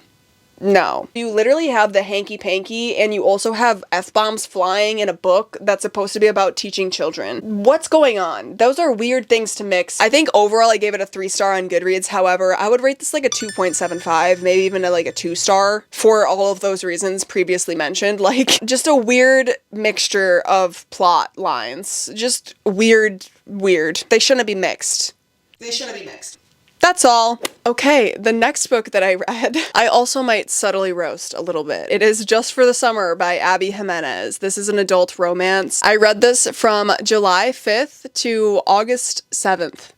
No. You literally have the hanky-panky and you also have F-bombs flying in a book that's supposed to be about teaching children. What's going on? Those are weird things to mix. I think overall I gave it a 3-star on Goodreads. However, I would rate this like a 2.75, maybe even like a 2-star for all of those reasons previously mentioned. Like, just a weird mixture of plot lines. Just weird. They shouldn't be mixed. They shouldn't be mixed. That's all. Okay, the next book that I read, I also might subtly roast a little bit. It is Just for the Summer by Abby Jimenez. This is an adult romance. I read this from July 5th to August 7th.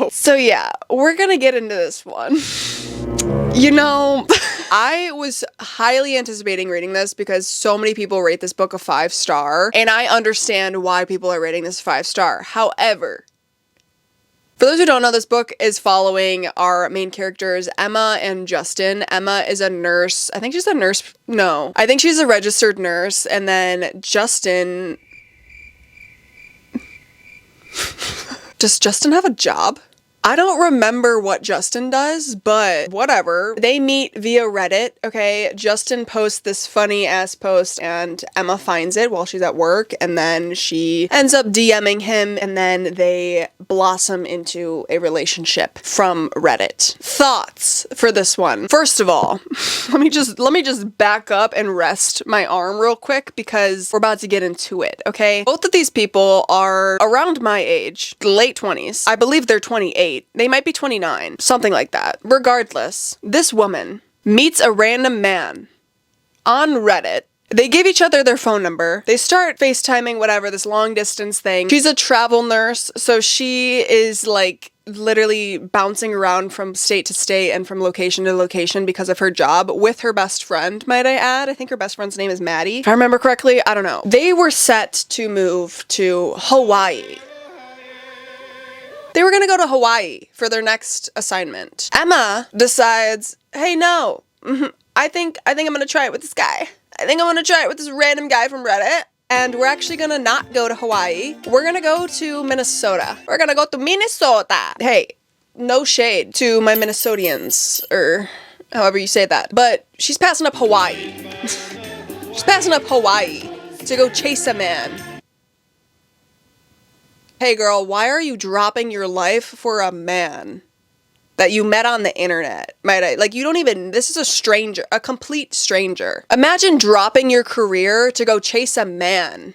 So yeah, we're gonna get into this one. You know, I was highly anticipating reading this because so many people rate this book a 5-star, and I understand why people are rating this 5-star. However, for those who don't know, this book is following our main characters, Emma and Justin. Emma is a nurse. I think she's a nurse. No, I think she's a registered nurse. And then Justin... Does Justin have a job? I don't remember what Justin does, but whatever. They meet via Reddit, okay? Justin posts this funny ass post and Emma finds it while she's at work, and then she ends up DMing him, and then they blossom into a relationship from Reddit. Thoughts for this one? First of all, let me just back up and rest my arm real quick because we're about to get into it, okay? Both of these people are around my age, late 20s. I believe they're 28. They might be 29, something like that. Regardless, this woman meets a random man on Reddit. They give each other their phone number. They start FaceTiming, whatever, this long distance thing. She's a travel nurse, so she is like literally bouncing around from state to state and from location to location because of her job with her best friend, might I add. I think her best friend's name is Maddie. If I remember correctly, I don't know. They were set to move to Hawaii. They were gonna go to Hawaii for their next assignment. Emma decides, hey, no, I think I'm gonna try it with this guy. I think I'm gonna try it with this random guy from Reddit. And we're actually gonna not go to Hawaii. We're gonna go to Minnesota. We're gonna go to Minnesota. Hey, no shade to my Minnesotians, or however you say that. But she's passing up Hawaii. She's passing up Hawaii to go chase a man. Hey girl, why are you dropping your life for a man that you met on the internet? Might I? Like, you don't even, this is a stranger, a complete stranger. Imagine dropping your career to go chase a man.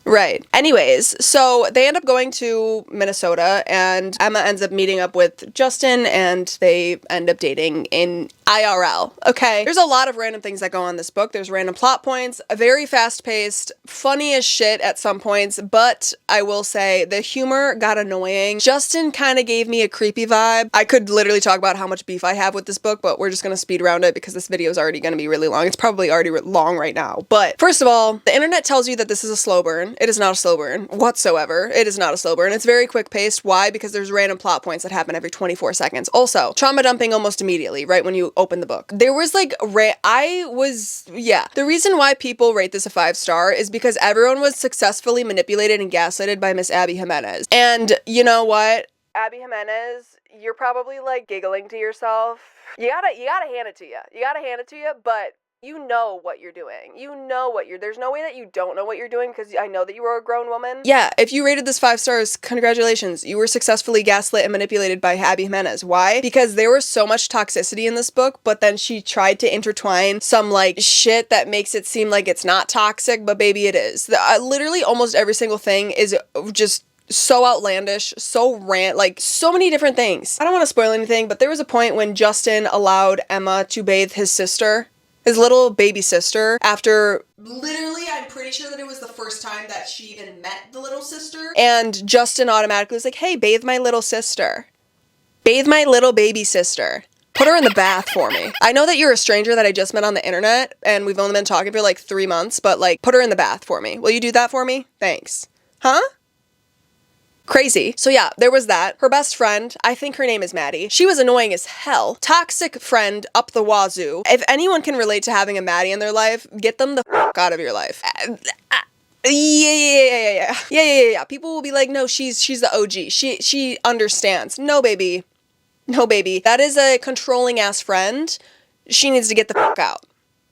Right. Anyways, so they end up going to Minnesota and Emma ends up meeting up with Justin and they end up dating in IRL. Okay. There's a lot of random things that go on in this book. There's random plot points, very fast paced, funny as shit at some points, but I will say the humor got annoying. Justin kind of gave me a creepy vibe. I could literally talk about how much beef I have with this book, but we're just going to speed around it because this video is already going to be really long. It's probably already long right now. But first of all, the internet tells you that this is a slow burn. It is not a slow burn whatsoever. It is not a slow burn. It's very quick paced. Why? Because there's random plot points that happen every 24 seconds. Also, trauma dumping almost immediately, right when you open the book. There was like, the reason why people rate this a 5-star is because everyone was successfully manipulated and gaslighted by Miss Abby Jimenez. And you know what? Abby Jimenez, you're probably like giggling to yourself. You gotta hand it to you. You gotta hand it to you, but you know what you're doing. You know what there's no way that you don't know what you're doing because I know that you were a grown woman. Yeah, if you rated this 5 stars, congratulations. You were successfully gaslit and manipulated by Abby Jimenez. Why? Because there was so much toxicity in this book, but then she tried to intertwine some like shit that makes it seem like it's not toxic, but baby it is. Literally almost every single thing is just so outlandish, so like so many different things. I don't want to spoil anything, but there was a point when Justin allowed Emma to bathe his sister, his little baby sister, after literally, I'm pretty sure that it was the first time that she even met the little sister. And Justin automatically was like, hey, bathe my little sister. Bathe my little baby sister. Put her in the bath for me. I know that you're a stranger that I just met on the internet and we've only been talking for like 3 months, but like put her in the bath for me. Will you do that for me? Thanks. Huh? Crazy. So yeah, there was that. Her best friend, I think her name is Maddie. She was annoying as hell. Toxic friend up the wazoo. If anyone can relate to having a Maddie in their life, get them the fuck out of your life. Yeah. People will be like, no, she's the OG. She understands. No, baby. No, baby. That is a controlling ass friend. She needs to get the fuck out.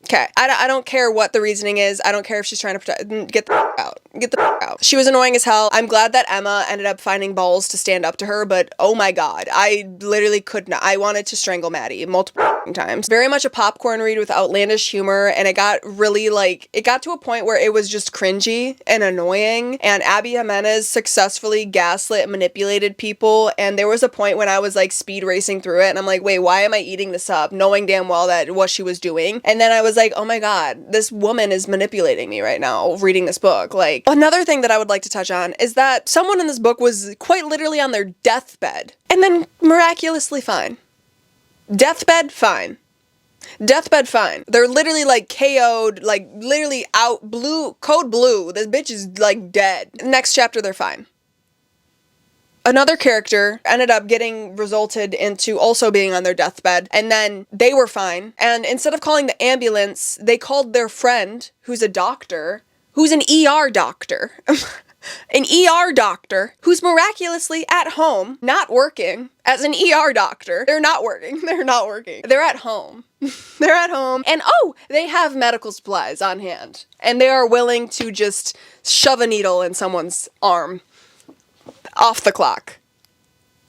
Okay. I don't care what the reasoning is. I don't care if she's trying to protect. Get the fuck out. Get the fuck out. She was annoying as hell. I'm glad that Emma ended up finding balls to stand up to her, but oh my god. I literally could not. I wanted to strangle Maddie multiple times. Very much a popcorn read with outlandish humor, and it got really like, it got to a point where it was just cringy and annoying, and Abby Jimenez successfully gaslit and manipulated people, and there was a point when I was like speed racing through it, and I'm like, wait, why am I eating this up? Knowing damn well that what she was doing. And then I was like, oh my god, this woman is manipulating me right now reading this book. Like, another thing that I would like to touch on is that someone in this book was quite literally on their deathbed and then miraculously fine. Deathbed fine. Deathbed fine. They're literally like KO'd, like literally out, code blue. This bitch is like dead. Next chapter, they're fine. Another character ended up resulted into also being on their deathbed, and then they were fine. And instead of calling the ambulance, they called their friend, who's a doctor, who's an ER doctor. An ER doctor who's miraculously at home, not working as an ER doctor. They're not working. They're not working. They're at home. They're at home. And oh, they have medical supplies on hand. And they are willing to just shove a needle in someone's arm. Off the clock.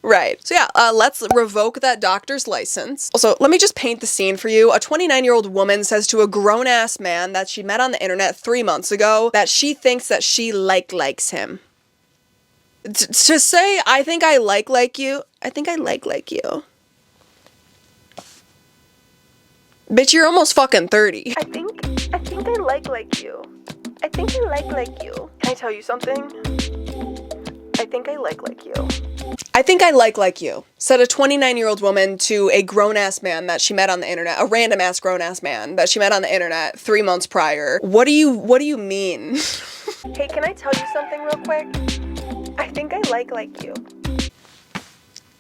Right. So yeah, let's revoke that doctor's license. Also, let me just paint the scene for you. A 29-year-old woman says to a grown-ass man that she met on the internet 3 months ago that she thinks that she likes him. To say, I think I like you, I think I like you. Bitch, you're almost fucking 30. I think I like you. I think I like you. Can I tell you something? I think I like you. I think I like you, said a 29-year-old woman to a grown-ass man that she met on the internet, a random-ass grown-ass man that she met on the internet 3 months prior. What do you mean? Hey, can I tell you something real quick? I think I like you.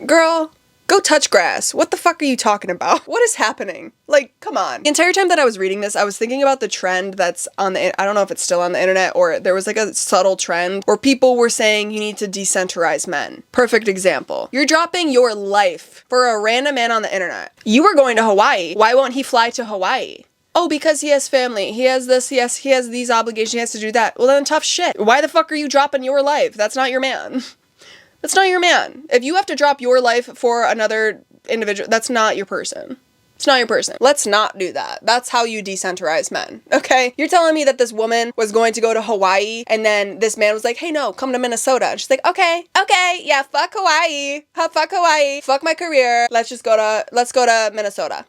Girl, go touch grass. What the fuck are you talking about? What is happening? Like, come on. The entire time that I was reading this, I was thinking about the trend that's on the, I don't know if it's still on the internet, or there was like a subtle trend where people were saying you need to decenturize men. Perfect example. You're dropping your life for a random man on the internet. You were going to Hawaii. Why won't he fly to Hawaii? Oh, because he has family. He has this, he has these obligations, he has to do that. Well then, tough shit. Why the fuck are you dropping your life? That's not your man. That's not your man. If you have to drop your life for another individual, that's not your person. It's not your person. Let's not do that. That's how you decenturize men, okay? You're telling me that this woman was going to go to Hawaii and then this man was like, hey, no, come to Minnesota. And she's like, okay, yeah, fuck Hawaii. Fuck Hawaii. Fuck my career. Let's go to Minnesota.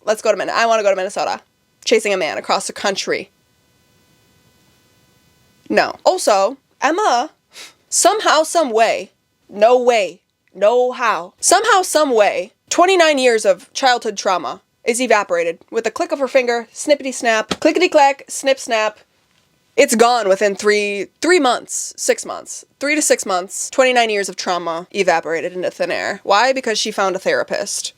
I want to go to Minnesota. Chasing a man across the country. No. Also, Emma, somehow, some way, no way, no how. Somehow, some way, 29 years of childhood trauma is evaporated with a click of her finger, snippity snap, clickety clack, snip snap. It's gone within 3 months, 6 months, 3 to 6 months. 29 years of trauma evaporated into thin air. Why? Because she found a therapist.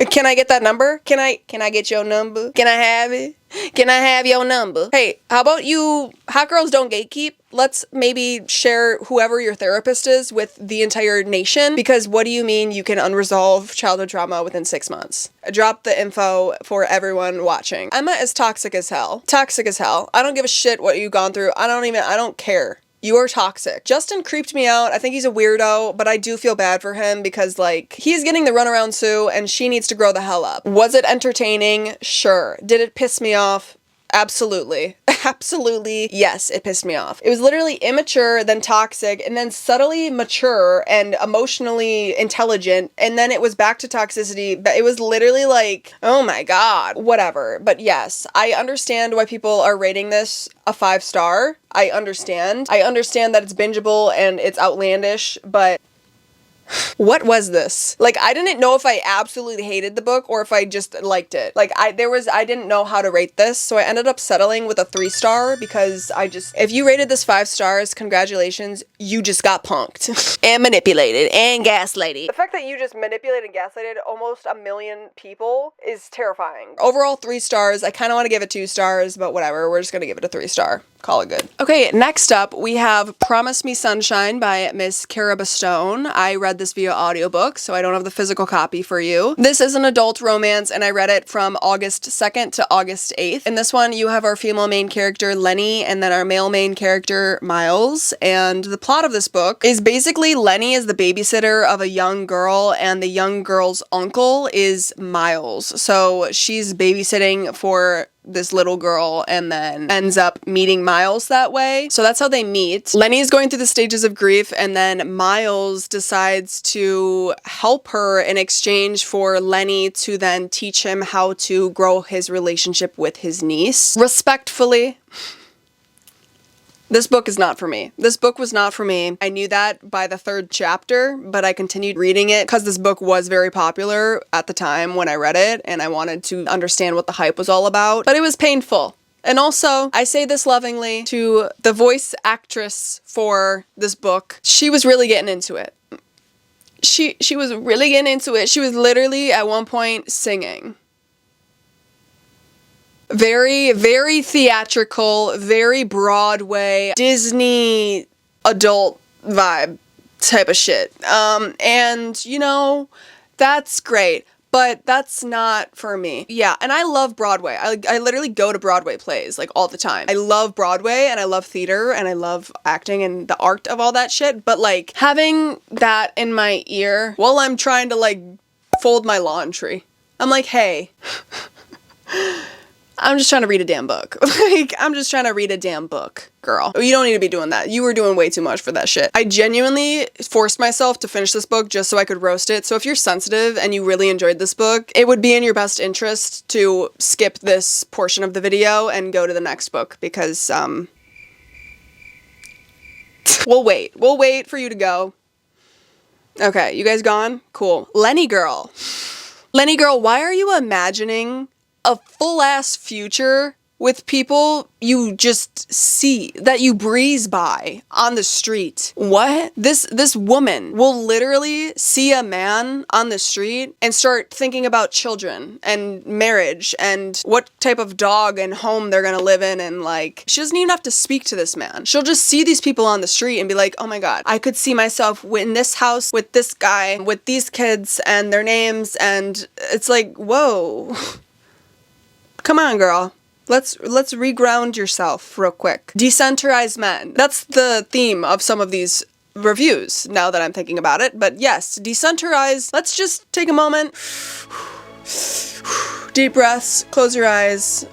Can I get that number? Can I get your number? Can I have it? Can I have your number? Hey, how about you, hot girls don't gatekeep? Let's maybe share whoever your therapist is with the entire nation, because what do you mean you can unresolve childhood trauma within 6 months? Drop the info for everyone watching. Emma is toxic as hell. Toxic as hell. I don't give a shit what you've gone through. I don't care. You are toxic. Justin creeped me out. I think he's a weirdo, but I do feel bad for him because, like, he's getting the runaround Sue and she needs to grow the hell up. Was it entertaining? Sure. Did it piss me off? Absolutely. Absolutely. Yes, it pissed me off. It was literally immature, then toxic, and then subtly mature and emotionally intelligent, and then it was back to toxicity. But it was literally like, oh my god, whatever. But yes, I understand why people are rating this a 5-star. I understand. I understand that it's bingeable and it's outlandish, but What was this? Like, I didn't know if I absolutely hated the book or if I just liked it. Like, I didn't know how to rate this, so I ended up settling with a 3-star because if you rated this 5 stars, congratulations, you just got punked. And manipulated and gaslighted. The fact that you just manipulated and gaslighted almost 1 million people is terrifying. Overall, 3 stars. I kind of want to give it 2 stars, but whatever. We're just gonna give it a 3-star. Call it good. Okay, next up, we have Promise Me Sunshine by Miss Cara Stone. I read this via audiobook, so I don't have the physical copy for you. This is an adult romance, and I read it from August 2nd to August 8th. In this one, you have our female main character, Lenny, and then our male main character, Miles. And the plot of this book is basically Lenny is the babysitter of a young girl, and the young girl's uncle is Miles. So she's babysitting for this little girl and then ends up meeting Miles that way. So that's how they meet. Lenny's going through the stages of grief, and then Miles decides to help her in exchange for Lenny to then teach him how to grow his relationship with his niece. Respectfully, this book is not for me. This book was not for me. I knew that by the 3rd chapter, but I continued reading it because this book was very popular at the time when I read it, and I wanted to understand what the hype was all about. But it was painful. And also, I say this lovingly to the voice actress for this book. She was really getting into it. She was really getting into it. She was literally at one point singing. Very, very theatrical, very Broadway, Disney adult vibe type of shit. And, you know, that's great, but that's not for me. Yeah, and I love Broadway. I literally go to Broadway plays, like, all the time. I love Broadway, and I love theater, and I love acting and the art of all that shit, but, like, having that in my ear while I'm trying to, like, fold my laundry. I'm like, hey... I'm just trying to read a damn book. Like, I'm just trying to read a damn book, girl. You don't need to be doing that. You were doing way too much for that shit. I genuinely forced myself to finish this book just so I could roast it. So if you're sensitive and you really enjoyed this book, it would be in your best interest to skip this portion of the video and go to the next book because, we'll wait. We'll wait for you to go. Okay, you guys gone? Cool. Lenny girl. Lenny girl, why are you imagining a full-ass future with people you just see, that you breeze by on the street? What? This woman will literally see a man on the street and start thinking about children and marriage and what type of dog and home they're gonna live in, and like, she doesn't even have to speak to this man. She'll just see these people on the street and be like, oh my god, I could see myself in this house with this guy, with these kids and their names, and it's like, whoa. Come on, girl. Let's reground yourself real quick. Decentralized men. That's the theme of some of these reviews, now that I'm thinking about it. But yes, decentralized. Let's just take a moment. Deep breaths. Close your eyes.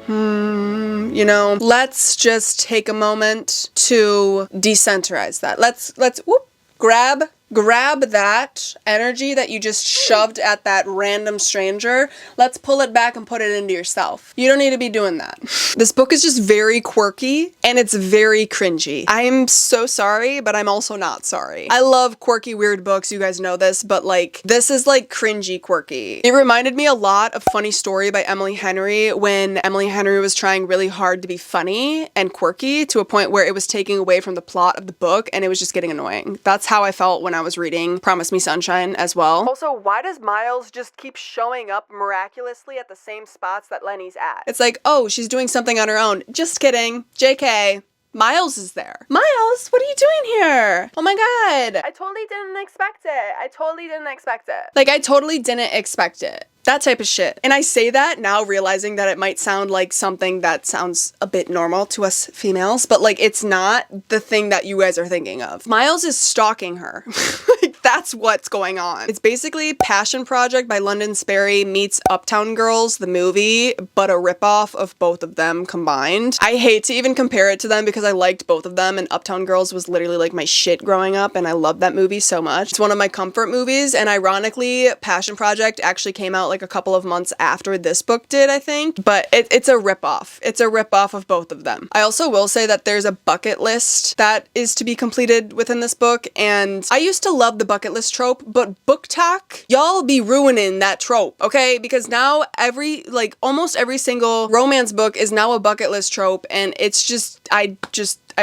You know, let's just take a moment to decentralize that. Let's whoop, grab that energy that you just shoved at that random stranger. Let's pull it back and put it into yourself. You don't need to be doing that. This book is just very quirky and it's very cringy. I'm so sorry, but I'm also not sorry. I love quirky, weird books. You guys know this, but like, this is like cringy quirky. It reminded me a lot of Funny Story by Emily Henry, when Emily Henry was trying really hard to be funny and quirky to a point where it was taking away from the plot of the book and it was just getting annoying. That's how I felt when I was reading Promise Me Sunshine as well. Also, why does Miles just keep showing up miraculously at the same spots that Lenny's at? It's like, oh, she's doing something on her own. Just kidding. JK. Miles is there. Miles, what are you doing here? Oh my god. I totally didn't expect it. I totally didn't expect it. Like, I totally didn't expect it. That type of shit. And I say that now realizing that it might sound like something that sounds a bit normal to us females, but like, it's not the thing that you guys are thinking of. Miles is stalking her. Like, that's what's going on. It's basically Passion Project by London Sperry meets Uptown Girls, the movie, but a ripoff of both of them combined. I hate to even compare it to them because I liked both of them, and Uptown Girls was literally like my shit growing up, and I love that movie so much. It's one of my comfort movies, and ironically, Passion Project actually came out like a couple of months after this book did, I think, but it's a ripoff. It's a ripoff of both of them. I also will say that there's a bucket list that is to be completed within this book, and I used to love the bucket bucket list trope, but book talk, y'all be ruining that trope, okay? Because now almost every single romance book is now a bucket list trope, and it's just, I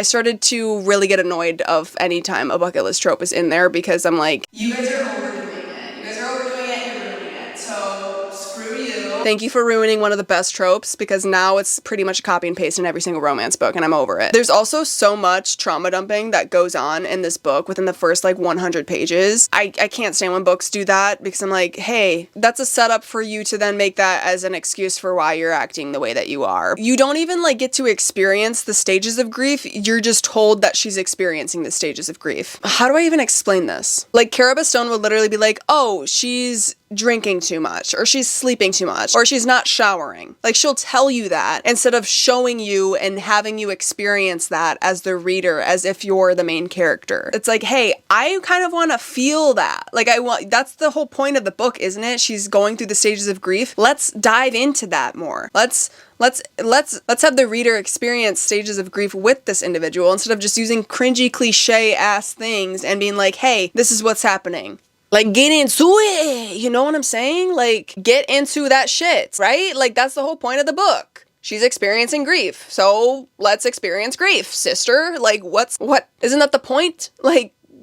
started to really get annoyed of any time a bucket list trope is in there, because I'm like, you guys are overdoing it. You guys are overdoing it, you're ruining it. So, screw you. Thank you for ruining one of the best tropes, because now it's pretty much copy and paste in every single romance book, and I'm over it. There's also so much trauma dumping that goes on in this book within the first 100 pages. I can't stand when books do that, because I'm like, hey, that's a setup for you to then make that as an excuse for why you're acting the way that you are. You don't even get to experience the stages of grief. You're just told that she's experiencing the stages of grief. How do I even explain this? Cara Stone would literally be like, oh, she's drinking too much, or she's sleeping too much, or she's not showering. She'll tell you that instead of showing you and having you experience that as the reader, as if you're the main character. It's like, hey, I kind of want to feel that. That's the whole point of the book, isn't it? She's going through the stages of grief. Let's dive into that more. Let's have the reader experience stages of grief with this individual instead of just using cringy cliche ass things and being like, hey, this is what's happening. Get into it, you know what I'm saying? Get into that shit, right? That's the whole point of the book. She's experiencing grief, so let's experience grief, sister. What? Isn't that the point?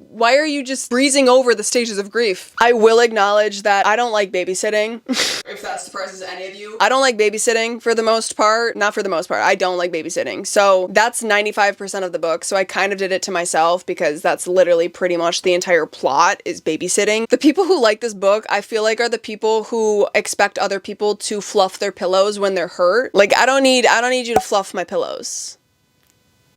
Why are you just breezing over the stages of grief? I will acknowledge that I don't like babysitting. If that surprises any of you. I don't like babysitting for the most part. Not for the most part. I don't like babysitting. So that's 95% of the book. So I kind of did it to myself, because that's literally pretty much the entire plot is babysitting. The people who like this book, I feel are the people who expect other people to fluff their pillows when they're hurt. I don't need you to fluff my pillows.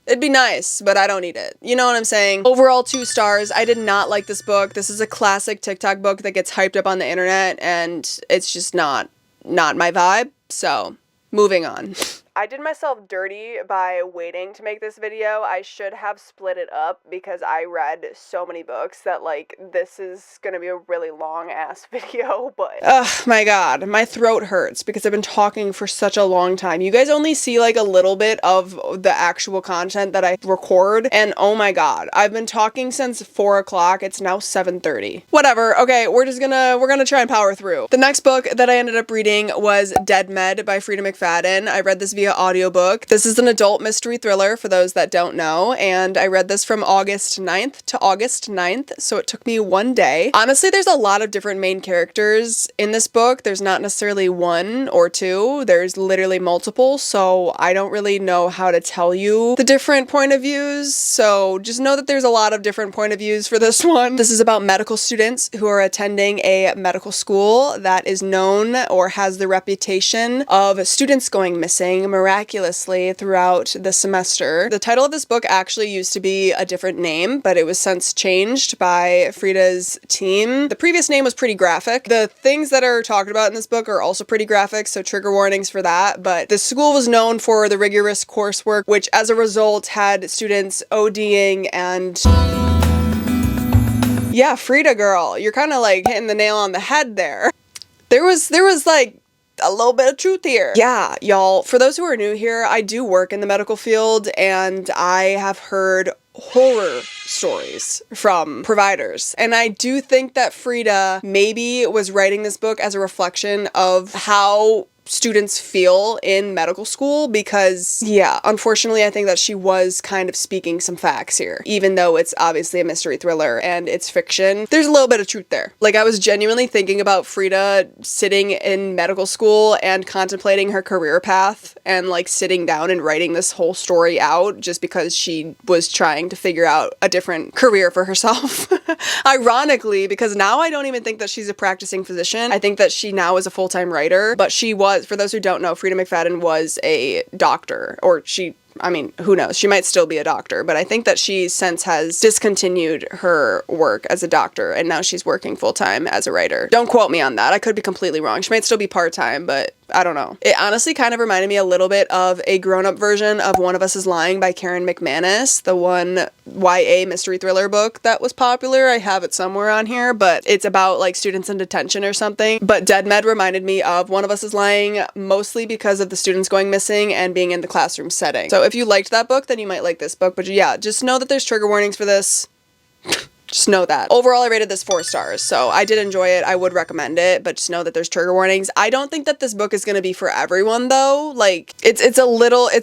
It'd be nice, but I don't need it. You know what I'm saying? Overall, 2 stars. I did not like this book. This is a classic TikTok book that gets hyped up on the internet, and it's just not my vibe. So, moving on. I did myself dirty by waiting to make this video. I should have split it up, because I read so many books that this is gonna be a really long ass video, but oh my god, my throat hurts because I've been talking for such a long time. You guys only see a little bit of the actual content that I record, and oh my god, I've been talking since 4 o'clock. It's now 7:30. Whatever. Okay, we're gonna try and power through. The next book that I ended up reading was Dead Med by Frida McFadden. I read this via audiobook. This is an adult mystery thriller for those that don't know, and I read this from August 9th to August 9th, so it took me 1 day. Honestly, there's a lot of different main characters in this book. There's not necessarily 1 or 2. There's literally multiple, so I don't really know how to tell you the different point of views, so just know that there's a lot of different point of views for this one. This is about medical students who are attending a medical school that is known or has the reputation of students going missing miraculously throughout the semester. The title of this book actually used to be a different name, but it was since changed by Frida's team. The previous name was pretty graphic. The things that are talked about in this book are also pretty graphic, so trigger warnings for that, but the school was known for the rigorous coursework, which as a result had students ODing and... Yeah, Frida girl, you're kind of hitting the nail on the head there. There was a little bit of truth here. Yeah, y'all, for those who are new here, I do work in the medical field, and I have heard horror stories from providers. And I do think that Frida maybe was writing this book as a reflection of how students feel in medical school, because yeah, unfortunately I think that she was kind of speaking some facts here. Even though it's obviously a mystery thriller and it's fiction, there's a little bit of truth there. I was genuinely thinking about Frida sitting in medical school and contemplating her career path and sitting down and writing this whole story out just because she was trying to figure out a different career for herself. Ironically, because now I don't even think that she's a practicing physician. I think that she now is a full-time writer, but she was, for those who don't know, Frida McFadden was a doctor, or who knows? She might still be a doctor, but I think that she since has discontinued her work as a doctor, and now she's working full-time as a writer. Don't quote me on that. I could be completely wrong. She might still be part-time, but I don't know. It honestly kind of reminded me a little bit of a grown-up version of One of Us is Lying by Karen McManus, the one YA mystery thriller book that was popular. I have it somewhere on here, but it's about students in detention or something. But Dead Med reminded me of One of Us is Lying, mostly because of the students going missing and being in the classroom setting. So if you liked that book, then you might like this book. But yeah, just know that there's trigger warnings for this. Just know that. Overall, I rated this 4 stars, so I did enjoy it. I would recommend it, but just know that there's trigger warnings. I don't think that this book is gonna be for everyone though. Like, it's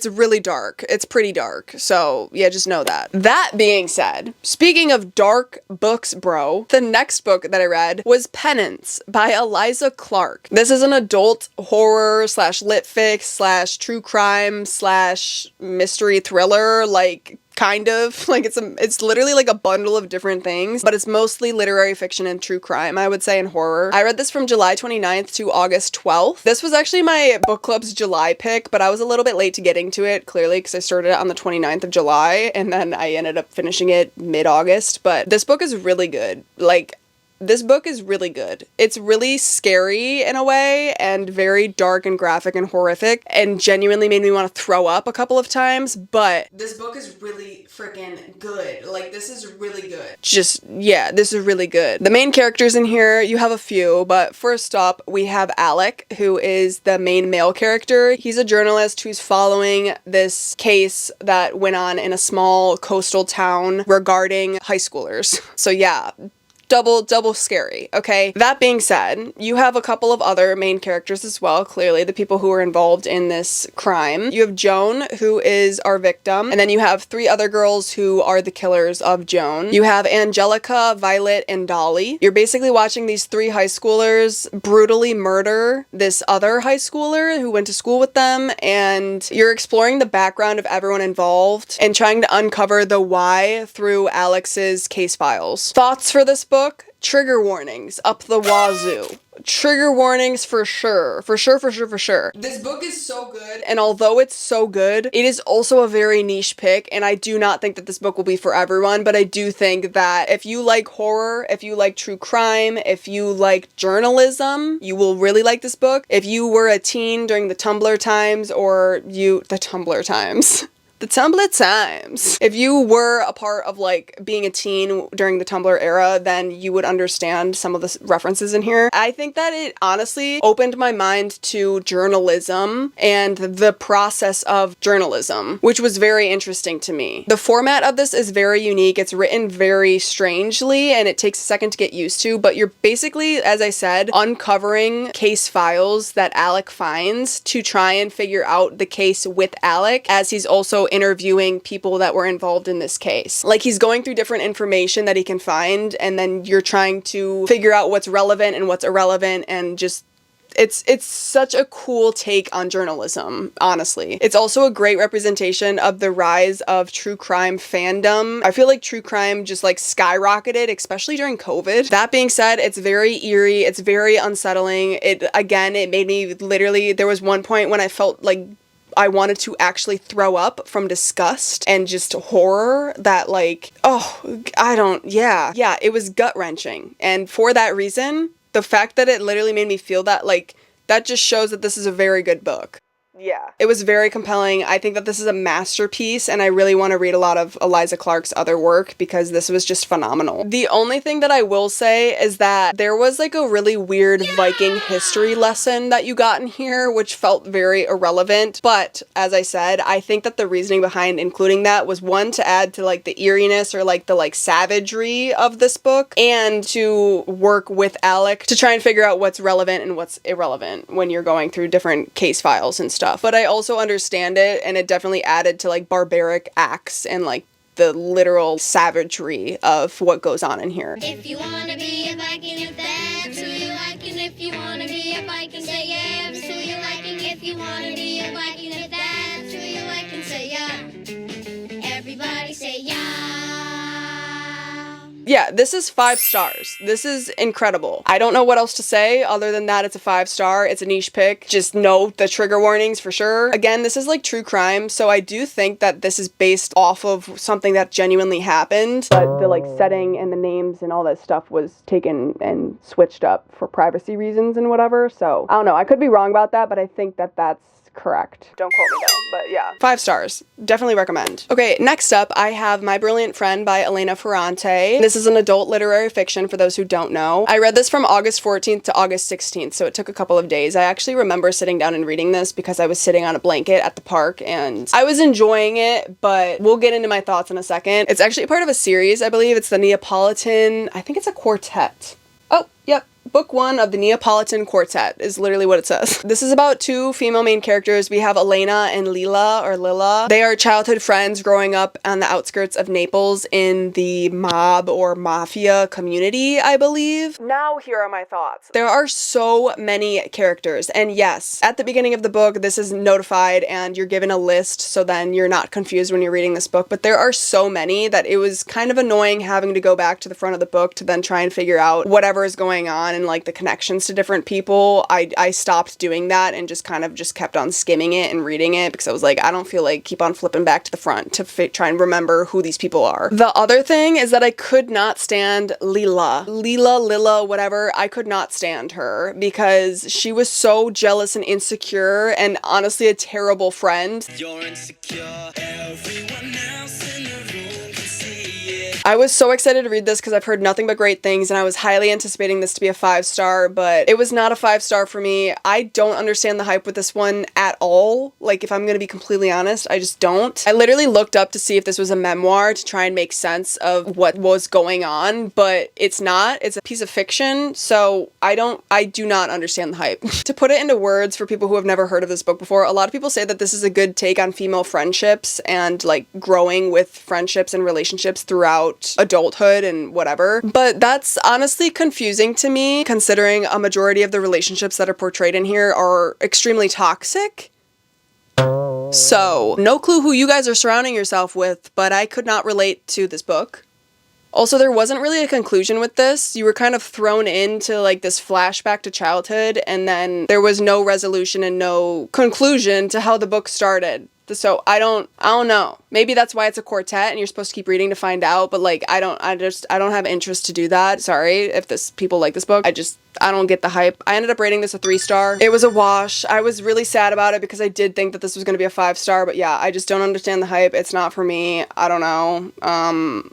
really dark. It's pretty dark. So yeah, just know that. That being said, speaking of dark books, bro, the next book that I read was Penance by Eliza Clark. This is an adult horror slash lit fic slash true crime slash mystery thriller, like, kind of like it's literally like a bundle of different things, but it's mostly literary fiction and true crime, I would say, and horror. I read this from July 29th to August 12th. This was actually my book club's July pick, but I was a little bit late to getting to it, clearly, because I started it on the 29th of July and then I ended up finishing it mid-August. But this book is really good. Like, this book is really good. It's really scary in a way and very dark and graphic and horrific and genuinely made me want to throw up a couple of times, but this book is really freaking good. Like, this is really good. Just, yeah, this is really good. The main characters in here, you have a few, but first up, we have Alec, who is the main male character. He's a journalist who's following this case that went on in a small coastal town regarding high schoolers. So yeah, double scary, okay? That being said, you have a couple of other main characters as well, clearly, the people who are involved in this crime. You have Joan, who is our victim, and then you have 3 other girls who are the killers of Joan. You have Angelica, Violet, and Dolly. You're basically watching these 3 high schoolers brutally murder this other high schooler who went to school with them, and you're exploring the background of everyone involved and trying to uncover the why through Alex's case files. Thoughts for this book? Trigger warnings up the wazoo. Trigger warnings for sure. For sure. This book is so good, and although it's so good, it is also a very niche pick, and I do not think that this book will be for everyone, but I do think that if you like horror, if you like true crime, if you like journalism, you will really like this book. If you were a teen during the Tumblr times, the Tumblr times. If you were a part of like being a teen during the Tumblr era, then you would understand some of the references in here. I think that it honestly opened my mind to journalism and the process of journalism, which was very interesting to me. The format of this is very unique. It's written very strangely and it takes a second to get used to, but you're basically, as I said, uncovering case files that Alec finds to try and figure out the case with Alec, as he's also interviewing people that were involved in this case. Like, he's going through different information that he can find, and then you're trying to figure out what's relevant and what's irrelevant, and just it's such a cool take on journalism, honestly. It's also a great representation of the rise of true crime fandom. I feel like true crime just like skyrocketed, especially during COVID. That being said, it's very eerie, it's very unsettling. It made me literally, there was one point when I felt like I wanted to actually throw up from disgust and just horror that like, it was gut-wrenching. And for that reason, the fact that it literally made me feel that, like, that just shows that this is a very good book. Yeah. It was very compelling. I think that this is a masterpiece, and I really want to read a lot of Eliza Clark's other work because this was just phenomenal. The only thing that I will say is that there was like a really weird Viking history lesson that you got in here, which felt very irrelevant. But as I said, I think that the reasoning behind including that was, one, to add to like the eeriness or like the like savagery of this book, and to work with Alec to try and figure out what's relevant and what's irrelevant when you're going through different case files and stuff. But I also understand it, and it definitely added to like barbaric acts and like the literal savagery of what goes on in here. If you wanna be a Viking, if that's who you like, and if you wanna be a Viking, say yeah, if it's who you like, and if you wanna be a Viking, if that's who you like, and say yeah. Everybody say yeah. Yeah, this is 5 stars. This is incredible. I don't know what else to say other than that it's a 5 star. It's a niche pick. Just know the trigger warnings for sure. Again, this is like true crime, so I do think that this is based off of something that genuinely happened, but the like setting and the names and all that stuff was taken and switched up for privacy reasons and whatever. So I don't know. I could be wrong about that, but I think that that's correct. Don't quote me though. but yeah, 5 stars. Definitely recommend. Okay, next up, I have My Brilliant Friend by Elena Ferrante. This is an adult literary fiction for those who don't know. I read this from August 14th to August 16th, so it took a couple of days. I actually remember sitting down and reading this because I was sitting on a blanket at the park and I was enjoying it, but we'll get into my thoughts in a second. It's actually part of a series, I believe. It's the Neapolitan, I think it's a quartet. Oh, yep. Book 1 of the Neapolitan Quartet is literally what it says. This is about 2 female main characters. We have Elena and Lila, or Lilla. They are childhood friends growing up on the outskirts of Naples in the mob or mafia community, I believe. Now here are my thoughts. There are so many characters, and yes, at the beginning of the book, this is notified and you're given a list, so then you're not confused when you're reading this book, but there are so many that it was kind of annoying having to go back to the front of the book to then try and figure out whatever is going on and like the connections to different people. I stopped doing that and just kind of just kept on skimming it and reading it because I was like, I don't feel like keep on flipping back to the front to try and remember who these people are. The other thing is that I could not stand Lila, whatever. I could not stand her because she was so jealous and insecure and honestly a terrible friend. You're insecure, everyone else in the room can see it. I was so excited to read this because I've heard nothing but great things and I was highly anticipating this to be a 5-star, but it was not a 5-star for me. I don't understand the hype with this one at all. Like, if I'm gonna be completely honest, I just don't. I literally looked up to see if this was a memoir to try and make sense of what was going on, but it's not. It's a piece of fiction, so I do not understand the hype. To put it into words for people who have never heard of this book before, a lot of people say that this is a good take on female friendships and like growing with friendships and relationships throughout adulthood and whatever, but that's honestly confusing to me considering a majority of the relationships that are portrayed in here are extremely toxic. So, no clue who you guys are surrounding yourself with, but I could not relate to this book. Also, there wasn't really a conclusion with this. You were kind of thrown into like this flashback to childhood, and then there was no resolution and no conclusion to how the book started. So I don't know. Maybe that's why it's a quartet and you're supposed to keep reading to find out, but like I don't have interest to do that. Sorry if people like this book. I don't get the hype. I ended up rating this a 3-star. It was a wash. I was really sad about it because I did think that this was going to be a 5-star, but yeah, I just don't understand the hype. It's not for me. I don't know.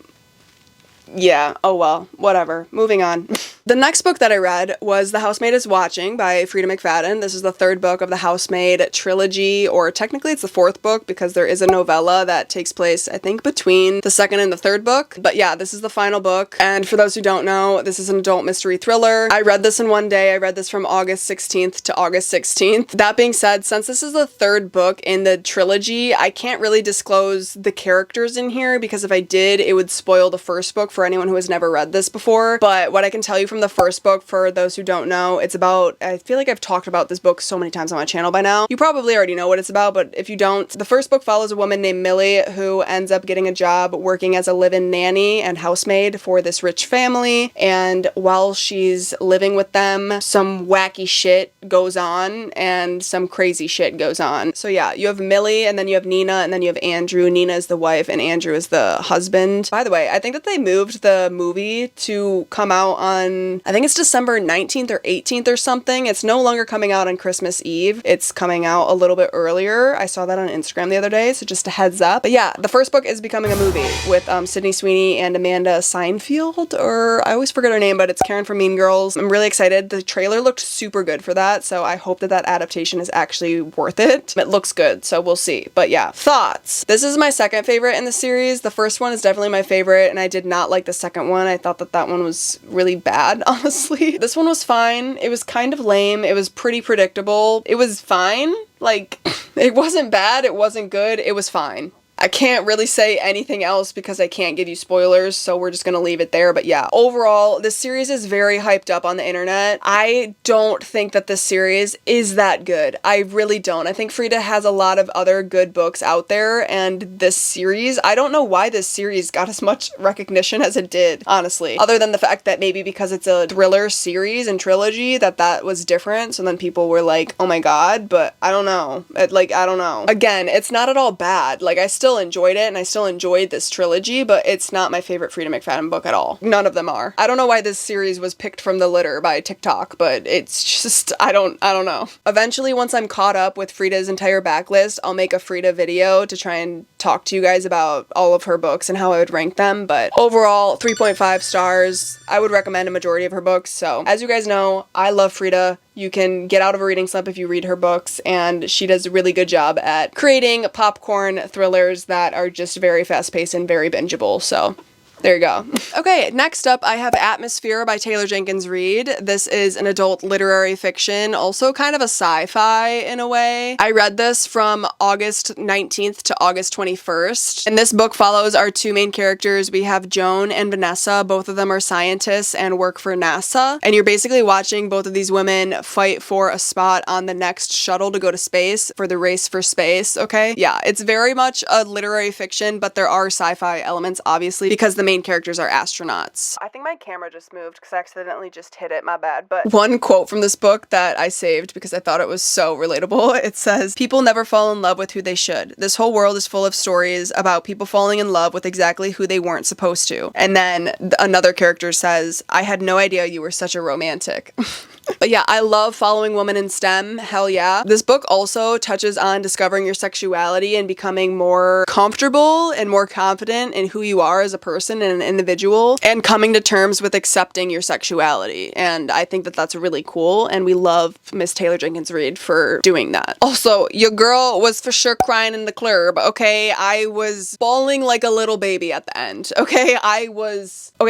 Yeah, oh well, whatever. Moving on. The next book that I read was The Housemaid is Watching by Frida McFadden. This is the 3rd book of the Housemaid trilogy, or technically it's the 4th book because there is a novella that takes place, I think, between the 2nd and the 3rd book. But yeah, this is the final book. And for those who don't know, this is an adult mystery thriller. I read this in one day. I read this from August 16th to August 16th. That being said, since this is the 3rd book in the trilogy, I can't really disclose the characters in here because if I did, it would spoil the 1st book for anyone who has never read this before. But what I can tell you from the 1st book, for those who don't know, it's about, I feel like I've talked about this book so many times on my channel by now. You probably already know what it's about, but if you don't, the 1st book follows a woman named Millie who ends up getting a job working as a live-in nanny and housemaid for this rich family, and while she's living with them, some wacky shit goes on and some crazy shit goes on. So yeah, you have Millie, and then you have Nina, and then you have Andrew. Nina is the wife and Andrew is the husband. By the way, I think that they moved the movie to come out on, I think it's December 19th or 18th or something. It's no longer coming out on Christmas Eve. It's coming out a little bit earlier. I saw that on Instagram the other day, so just a heads up. But yeah, the 1st book is becoming a movie with Sydney Sweeney and Amanda Seinfeld, or I always forget her name, but it's Karen from Mean Girls. I'm really excited. The trailer looked super good for that, so I hope that that adaptation is actually worth it. It looks good, so we'll see. But yeah, thoughts. This is my 2nd favorite in the series. The 1st one is definitely my favorite, and I did not like the 2nd one. I thought that that one was really bad, honestly. This one was fine. It was kind of lame. It was pretty predictable. It was fine. Like, it wasn't bad. It wasn't good. It was fine. I can't really say anything else because I can't give you spoilers, so we're just gonna leave it there. But yeah, overall, this series is very hyped up on the internet. I don't think that this series is that good. I really don't. I think Frida has a lot of other good books out there, and this series, I don't know why this series got as much recognition as it did, honestly. Other than the fact that maybe because it's a thriller series and trilogy that was different, so then people were like, oh my god, but I don't know. I don't know. Again, it's not at all bad. Like, I still still enjoyed it and I still enjoyed this trilogy, but it's not my favorite Frida McFadden book at all. None of them are. I don't know why this series was picked from the litter by TikTok, but it's just, I don't know. Eventually, once I'm caught up with Frida's entire backlist, I'll make a Frida video to try and talk to you guys about all of her books and how I would rank them, but overall, 3.5 stars. I would recommend a majority of her books, so as you guys know, I love Frida. You can get out of a reading slump if you read her books, and she does a really good job at creating popcorn thrillers that are just very fast-paced and very bingeable, so there you go. Okay, next up I have Atmosphere by Taylor Jenkins Reid. This is an adult literary fiction, also kind of a sci-fi in a way. I read this from August 19th to August 21st, and this book follows our two main characters. We have Joan and Vanessa. Both of them are scientists and work for NASA, and you're basically watching both of these women fight for a spot on the next shuttle to go to space for the race for space, okay? Yeah, it's very much a literary fiction, but there are sci-fi elements, obviously, because the main characters are astronauts. I think my camera just moved because I accidentally just hit it, my bad. But one quote from this book that I saved because I thought it was so relatable. It says, "People never fall in love with who they should. This whole world is full of stories about people falling in love with exactly who they weren't supposed to." And then another character says, "I had no idea you were such a romantic." But yeah, I love following women in STEM, hell yeah. This book also touches on discovering your sexuality and becoming more comfortable and more confident in who you are as a person and an individual, and coming to terms with accepting your sexuality. And I think that that's really cool, and we love Miss Taylor Jenkins Reid for doing that. Also, your girl was for sure crying in the club, okay? I was bawling like a little baby at the end, okay?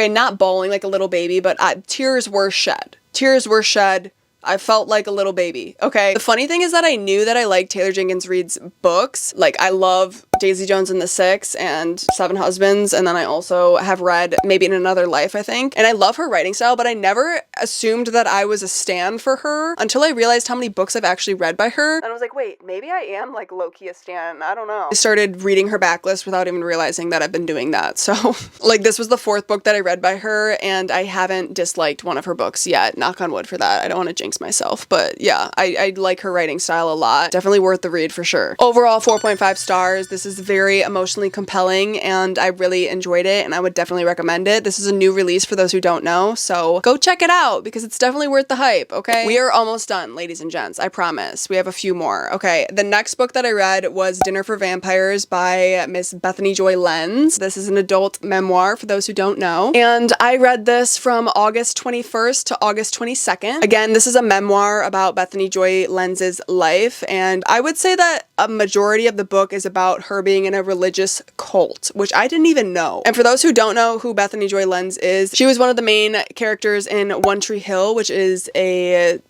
Not bawling like a little baby, but tears were shed. Tears were shed. I felt like a little baby, okay? The funny thing is that I knew that I liked Taylor Jenkins Reid's books. Like, I love Daisy Jones and the Six and Seven Husbands, and then I also have read Maybe in Another Life, I think. And I love her writing style, but I never assumed that I was a stan for her until I realized how many books I've actually read by her. And I was like, wait, maybe I am like low-key a stan, I don't know. I started reading her backlist without even realizing that I've been doing that, so. Like, this was the 4th book that I read by her, and I haven't disliked one of her books yet, knock on wood for that. I don't want to jinx myself, but yeah, I like her writing style a lot. Definitely worth the read for sure. Overall, 4.5 stars. This is very emotionally compelling, and I really enjoyed it, and I would definitely recommend it. This is a new release for those who don't know, so go check it out because it's definitely worth the hype, okay? We are almost done, ladies and gents. I promise. We have a few more. Okay, the next book that I read was Dinner for Vampires by Miss Bethany Joy Lenz. This is an adult memoir for those who don't know, and I read this from August 21st to August 22nd. Again, this is a memoir about Bethany Joy Lenz's life, and I would say that a majority of the book is about her being in a religious cult, which I didn't even know. And for those who don't know who Bethany Joy Lenz is, she was one of the main characters in One Tree Hill, which is it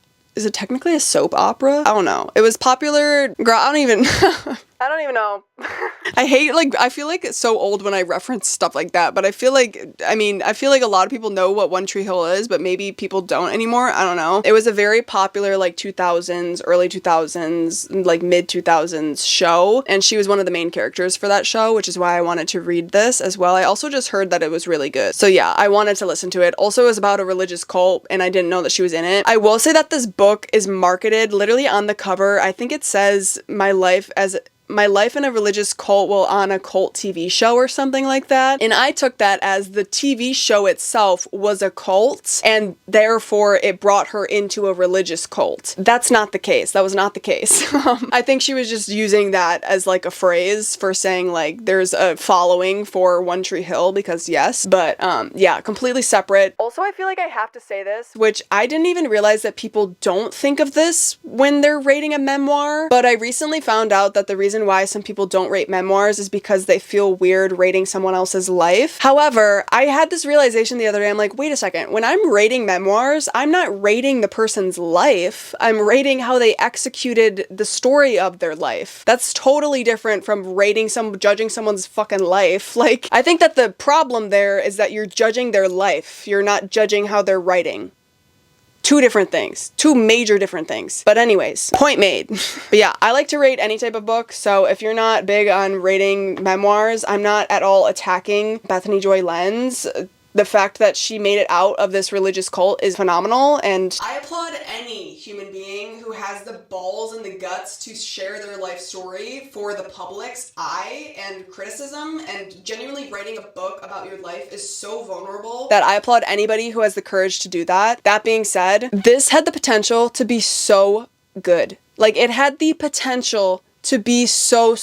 technically a soap opera? I don't know. It was popular, girl, I don't even know. I feel like it's so old when I reference stuff like that, but I feel like a lot of people know what One Tree Hill is, but maybe people don't anymore. I don't know. It was a very popular, like, 2000s, early 2000s, like, mid 2000s show, and she was one of the main characters for that show, which is why I wanted to read this as well. I also just heard that it was really good. So yeah, I wanted to listen to it. Also, it was about a religious cult, and I didn't know that she was in it. I will say that this book is marketed literally on the cover. I think it says my life in a religious cult while on a cult TV show or something like that. And I took that as the TV show itself was a cult, and therefore it brought her into a religious cult. That's not the case. That was not the case. I think she was just using that as like a phrase for saying like there's a following for One Tree Hill, because yes, but yeah, completely separate. Also, I feel like I have to say this, which I didn't even realize that people don't think of this when they're rating a memoir, but I recently found out that the reason why some people don't rate memoirs is because they feel weird rating someone else's life. However, I had this realization the other day. I'm like, wait a second, when I'm rating memoirs, I'm not rating the person's life. I'm rating how they executed the story of their life. That's totally different from judging someone's fucking life. Like, I think that the problem there is that you're judging their life. You're not judging how they're writing. Two different things. Two major different things. But anyways, point made. But yeah, I like to rate any type of book, so if you're not big on rating memoirs, I'm not at all attacking Bethany Joy Lenz. the fact that she made it out of this religious cult is phenomenal, and I applaud any human being who has the balls and the guts to share their life story for the public's eye and criticism, and genuinely writing a book about your life is so vulnerable that I applaud anybody who has the courage to do that. That being said, this had the potential to be so good. Like, it had the potential to be so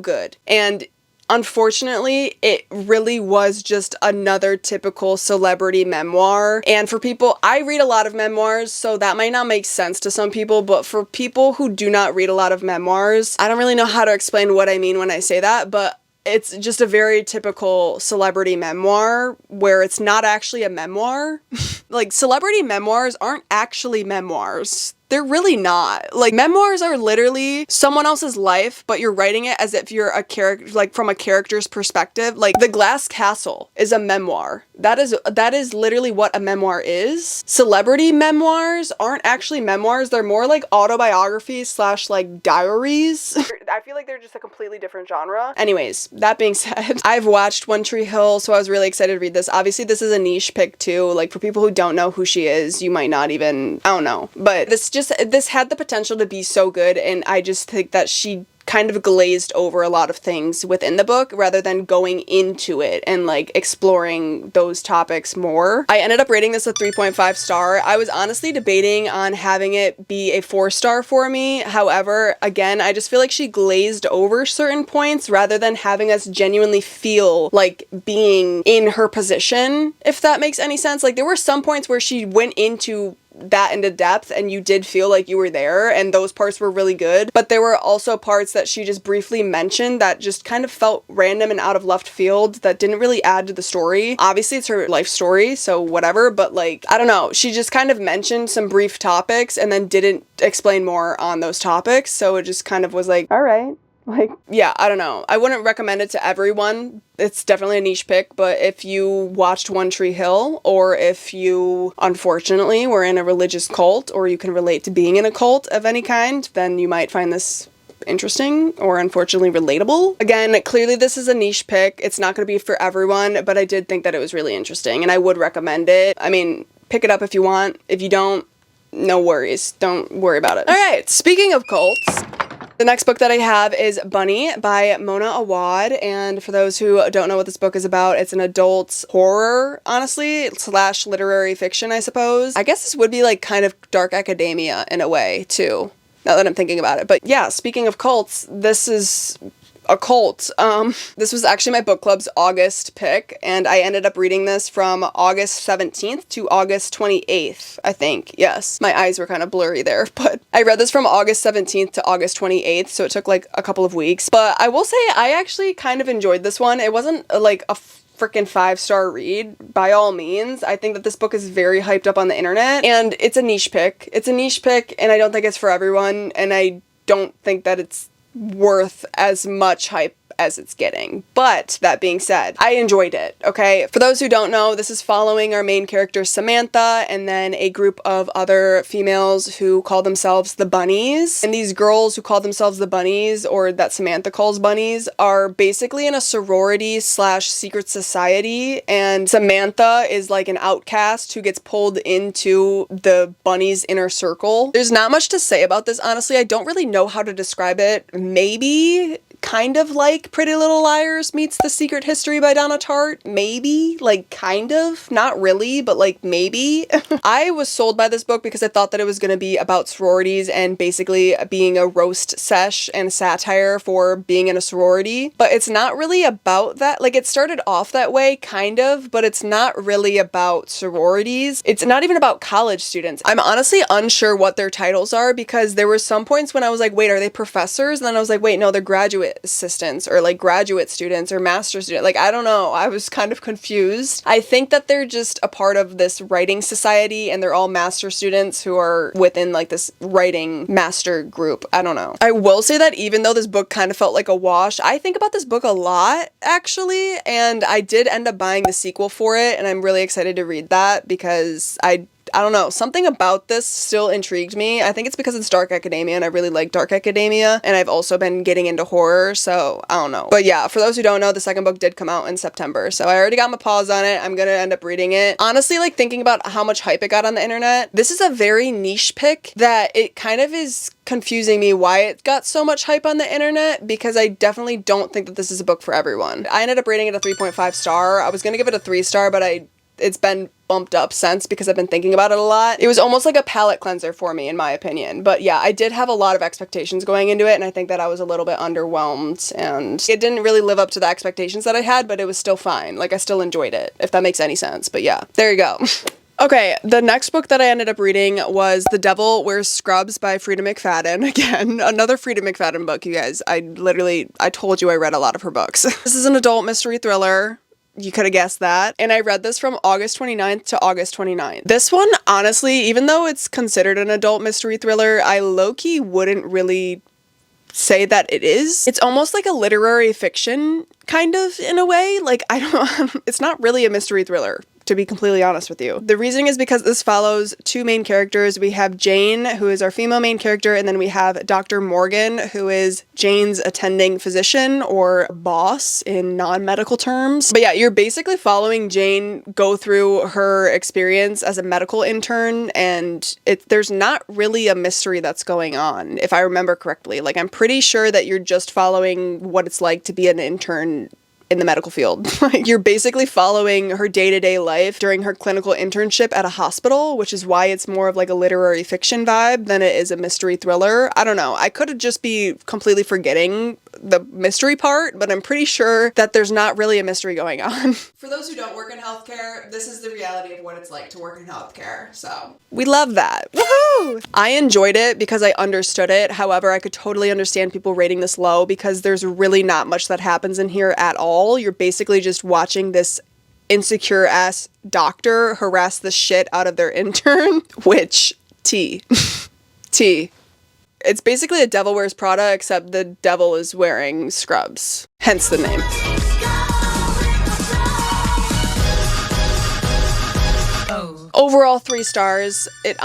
good, and unfortunately, it really was just another typical celebrity memoir. And for people, I read a lot of memoirs, so that might not make sense to some people, but for people who do not read a lot of memoirs, I don't really know how to explain what I mean when I say that, but it's just a very typical celebrity memoir where it's not actually a memoir. Like, celebrity memoirs aren't actually memoirs. They're really not. Like, memoirs are literally someone else's life, but you're writing it as if you're a character, like from a character's perspective. Like, The Glass Castle is a memoir. That is literally what a memoir is. Celebrity memoirs aren't actually memoirs. They're more like autobiographies slash like diaries. I feel like they're just a completely different genre. Anyways, that being said, I've watched One Tree Hill, so I was really excited to read this. Obviously, this is a niche pick too. Like, for people who don't know who she is, you might not even, I don't know. But this had the potential to be so good, and I just think that she kind of glazed over a lot of things within the book rather than going into it and like exploring those topics more. I ended up rating this a 3.5 star. I was honestly debating on having it be a 4-star for me. However, again, I just feel like she glazed over certain points rather than having us genuinely feel like being in her position, if that makes any sense. Like, there were some points where she went into that into depth and you did feel like you were there, and those parts were really good, but there were also parts that she just briefly mentioned that just kind of felt random and out of left field that didn't really add to the story. Obviously, it's her life story, so whatever, but like, I don't know, she just kind of mentioned some brief topics and then didn't explain more on those topics, so it just kind of was like, all right. Like, yeah, I don't know. I wouldn't recommend it to everyone. It's definitely a niche pick, but if you watched One Tree Hill, or if you, unfortunately, were in a religious cult, or you can relate to being in a cult of any kind, then you might find this interesting or unfortunately relatable. Again, clearly this is a niche pick. It's not going to be for everyone, but I did think that it was really interesting, and I would recommend it. I mean, pick it up if you want. If you don't, no worries. Don't worry about it. All right, speaking of cults, the next book that I have is Bunny by Mona Awad, and for those who don't know what this book is about, it's an adult horror, honestly, slash literary fiction, I suppose. I guess this would be like kind of dark academia in a way, too, now that I'm thinking about it. But yeah, speaking of cults, this is a cult. This was actually my book club's August pick, and I ended up reading this from August 17th to August 28th, I think. Yes, my eyes were kind of blurry there, but I read this from August 17th to August 28th, so it took like a couple of weeks. But I will say I actually kind of enjoyed this one. It wasn't like a freaking 5-star read by all means. I think that this book is very hyped up on the internet, and it's a niche pick. It's a niche pick, and I don't think it's for everyone, and I don't think that it's worth as much hype as it's getting. But that being said, I enjoyed it, okay? For those who don't know, this is following our main character Samantha and then a group of other females who call themselves the Bunnies. And these girls who call themselves the Bunnies, or that Samantha calls Bunnies, are basically in a sorority slash secret society, and Samantha is like an outcast who gets pulled into the Bunnies' inner circle. There's not much to say about this, honestly. I don't really know how to describe it. Maybe kind of like Pretty Little Liars meets The Secret History by Donna Tartt. Maybe, like, kind of, not really, but like maybe. I was sold by this book because I thought that it was going to be about sororities and basically being a roast sesh and satire for being in a sorority, but it's not really about that. Like, it started off that way, kind of, but it's not really about sororities. It's not even about college students. I'm honestly unsure what their titles are, because there were some points when I was like, wait, are they professors? And then I was like, wait, no, they're graduate assistants or like graduate students or master students. Like, I don't know. I was kind of confused. I think that they're just a part of this writing society, and they're all master students who are within like this writing master group. I don't know. I will say that even though this book kind of felt like a wash, I think about this book a lot, actually, and I did end up buying the sequel for it, and I'm really excited to read that because I I don't know, something about this still intrigued me. I think it's because it's dark academia and I really like dark academia, and I've also been getting into horror, so I don't know. But yeah, for those who don't know, the second book did come out in September, so I already got my paws on it. I'm gonna end up reading it. Honestly, like thinking about how much hype it got on the internet, this is a very niche pick that it kind of is confusing me why it got so much hype on the internet, because I definitely don't think that this is a book for everyone. I ended up rating it a 3.5 star. I was gonna give it a 3 star, but it's been bumped up since because I've been thinking about it a lot. It was almost like a palate cleanser for me, in my opinion. But yeah, I did have a lot of expectations going into it, and I think that I was a little bit underwhelmed, and it didn't really live up to the expectations that I had, but it was still fine. Like, I still enjoyed it, if that makes any sense. But yeah, there you go. Okay, the next book that I ended up reading was The Devil Wears Scrubs by Frida McFadden. Again, another Frida McFadden book, you guys. I told you I read a lot of her books. This is an adult mystery thriller. You could have guessed that. And I read this from August 29th to August 29th. This one, honestly, even though it's considered an adult mystery thriller, I low-key wouldn't really say that it is. It's almost like a literary fiction, kind of, in a way. Like, I don't know, it's not really a mystery thriller, to be completely honest with you. The reasoning is because this follows two main characters. We have Jane, who is our female main character, and then we have Dr. Morgan, who is Jane's attending physician or boss in non-medical terms. But yeah, you're basically following Jane go through her experience as a medical intern, and there's not really a mystery that's going on, if I remember correctly. Like, I'm pretty sure that you're just following what it's like to be an intern in the medical field. Like, you're basically following her day-to-day life during her clinical internship at a hospital, which is why it's more of like a literary fiction vibe than it is a mystery thriller. I don't know. I could just be completely forgetting the mystery part, but I'm pretty sure that there's not really a mystery going on. For those who don't work in healthcare, this is the reality of what it's like to work in healthcare, so we love that. Woohoo! I enjoyed it because I understood it. However, I could totally understand people rating this low because there's really not much that happens in here at all. You're basically just watching this insecure ass doctor harass the shit out of their intern, which T. It's basically a Devil Wears Prada, except the devil is wearing scrubs. Hence the name. Overall 3 stars. It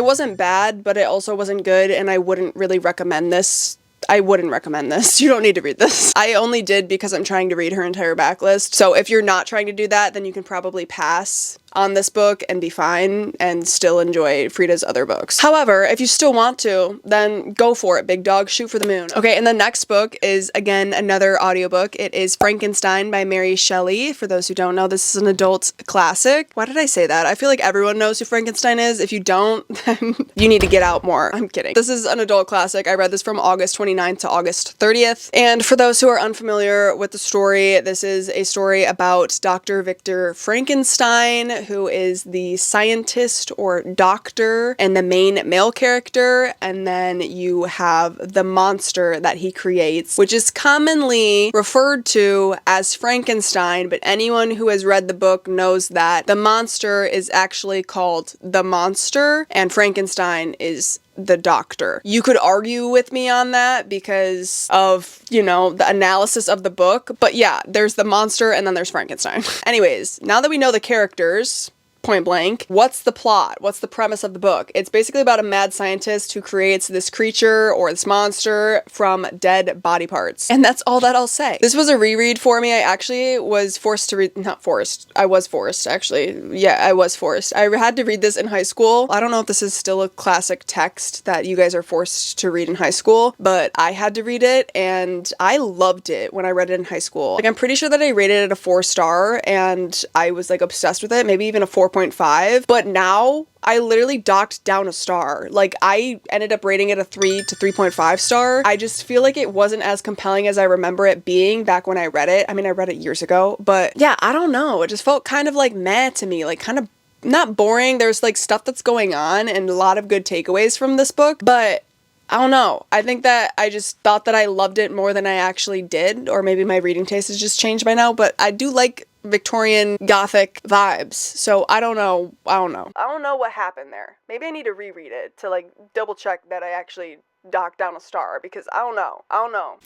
wasn't bad, but it also wasn't good, and I wouldn't really recommend this. You don't need to read this. I only did because I'm trying to read her entire backlist. So if you're not trying to do that, then you can probably pass on this book and be fine and still enjoy Frida's other books. However, if you still want to, then go for it, big dog, shoot for the moon. Okay, and the next book is, again, another audiobook. It is Frankenstein by Mary Shelley. For those who don't know, this is an adult classic. Why did I say that? I feel like everyone knows who Frankenstein is. If you don't, then you need to get out more. I'm kidding. This is an adult classic. I read this from August 29th to August 30th. And for those who are unfamiliar with the story, this is a story about Dr. Victor Frankenstein, who is the scientist or doctor and the main male character, and then you have the monster that he creates, which is commonly referred to as Frankenstein, but anyone who has read the book knows that the monster is actually called the monster and Frankenstein is the doctor. You could argue with me on that because of, the analysis of the book, but yeah, there's the monster and then there's Frankenstein. Anyways, now that we know the characters, point blank, what's the plot? What's the premise of the book? It's basically about a mad scientist who creates this creature or this monster from dead body parts. And that's all that I'll say. This was a reread for me. I actually was forced to read, not forced. I was forced, actually. Yeah, I was forced. I had to read this in high school. I don't know if this is still a classic text that you guys are forced to read in high school, but I had to read it and I loved it when I read it in high school. Like, I'm pretty sure that I rated it a 4 star and I was like obsessed with it, maybe even a 4.5, but now I literally docked down a star. Like, I ended up rating it a 3 to 3.5 star. I just feel like it wasn't as compelling as I remember it being back when I read it. I mean, I read it years ago, but yeah, I don't know. It just felt kind of like meh to me, like kind of not boring. There's like stuff that's going on and a lot of good takeaways from this book, but I don't know. I think that I just thought that I loved it more than I actually did, or maybe my reading taste has just changed by now, but I do like Victorian Gothic vibes. So I don't know what happened there. Maybe I need to reread it to like double check that I actually knock down a star because I don't know.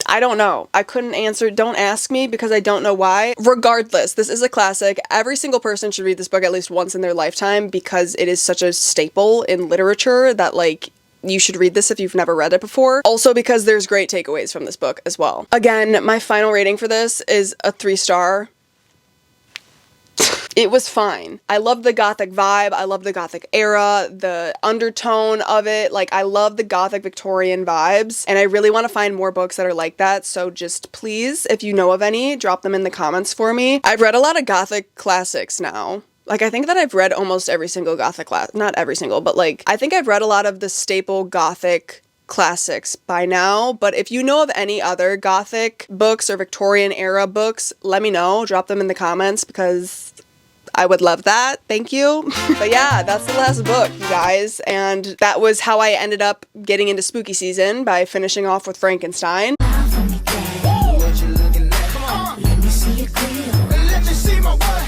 I don't know. I couldn't answer. Don't ask me because I don't know why. Regardless, this is a classic. Every single person should read this book at least once in their lifetime because it is such a staple in literature that, like, you should read this if you've never read it before. Also because there's great takeaways from this book as well. Again, my final rating for this is a 3-star. It was fine. I love the gothic vibe. I love the gothic era, the undertone of it. Like, I love the gothic Victorian vibes, and I really want to find more books that are like that. So just please, if you know of any, drop them in the comments for me. I've read a lot of gothic classics now. Like, I think that I've read almost every single gothic not every single, but like, I think I've read a lot of the staple gothic classics by now. But if you know of any other gothic books or Victorian era books, let me know. Drop them in the comments because I would love that. Thank you. But yeah, that's the last book, you guys. And that was how I ended up getting into spooky season, by finishing off with Frankenstein.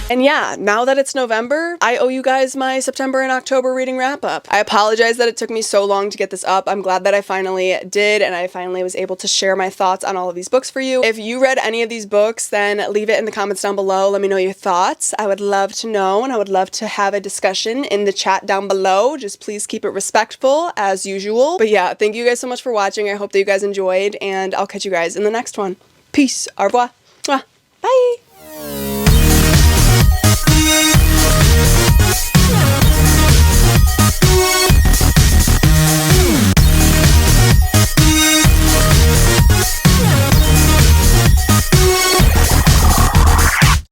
And yeah, now that it's November, I owe you guys my September and October reading wrap up. I apologize that it took me so long to get this up. I'm glad that I finally did, and I finally was able to share my thoughts on all of these books for you. If you read any of these books, then leave it in the comments down below. Let me know your thoughts. I would love to know, and I would love to have a discussion in the chat down below. Just please keep it respectful as usual. But yeah, thank you guys so much for watching. I hope that you guys enjoyed, and I'll catch you guys in the next one. Peace. Au revoir. Mwah. Bye.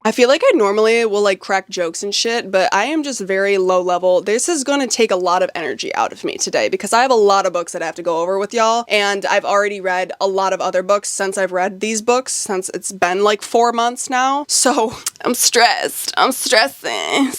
I feel like I normally will like crack jokes and shit, but I am just very low level. This is gonna take a lot of energy out of me today because I have a lot of books that I have to go over with y'all, and I've already read a lot of other books since I've read these books, since it's been like 4 months now. So I'm stressed. I'm stressing.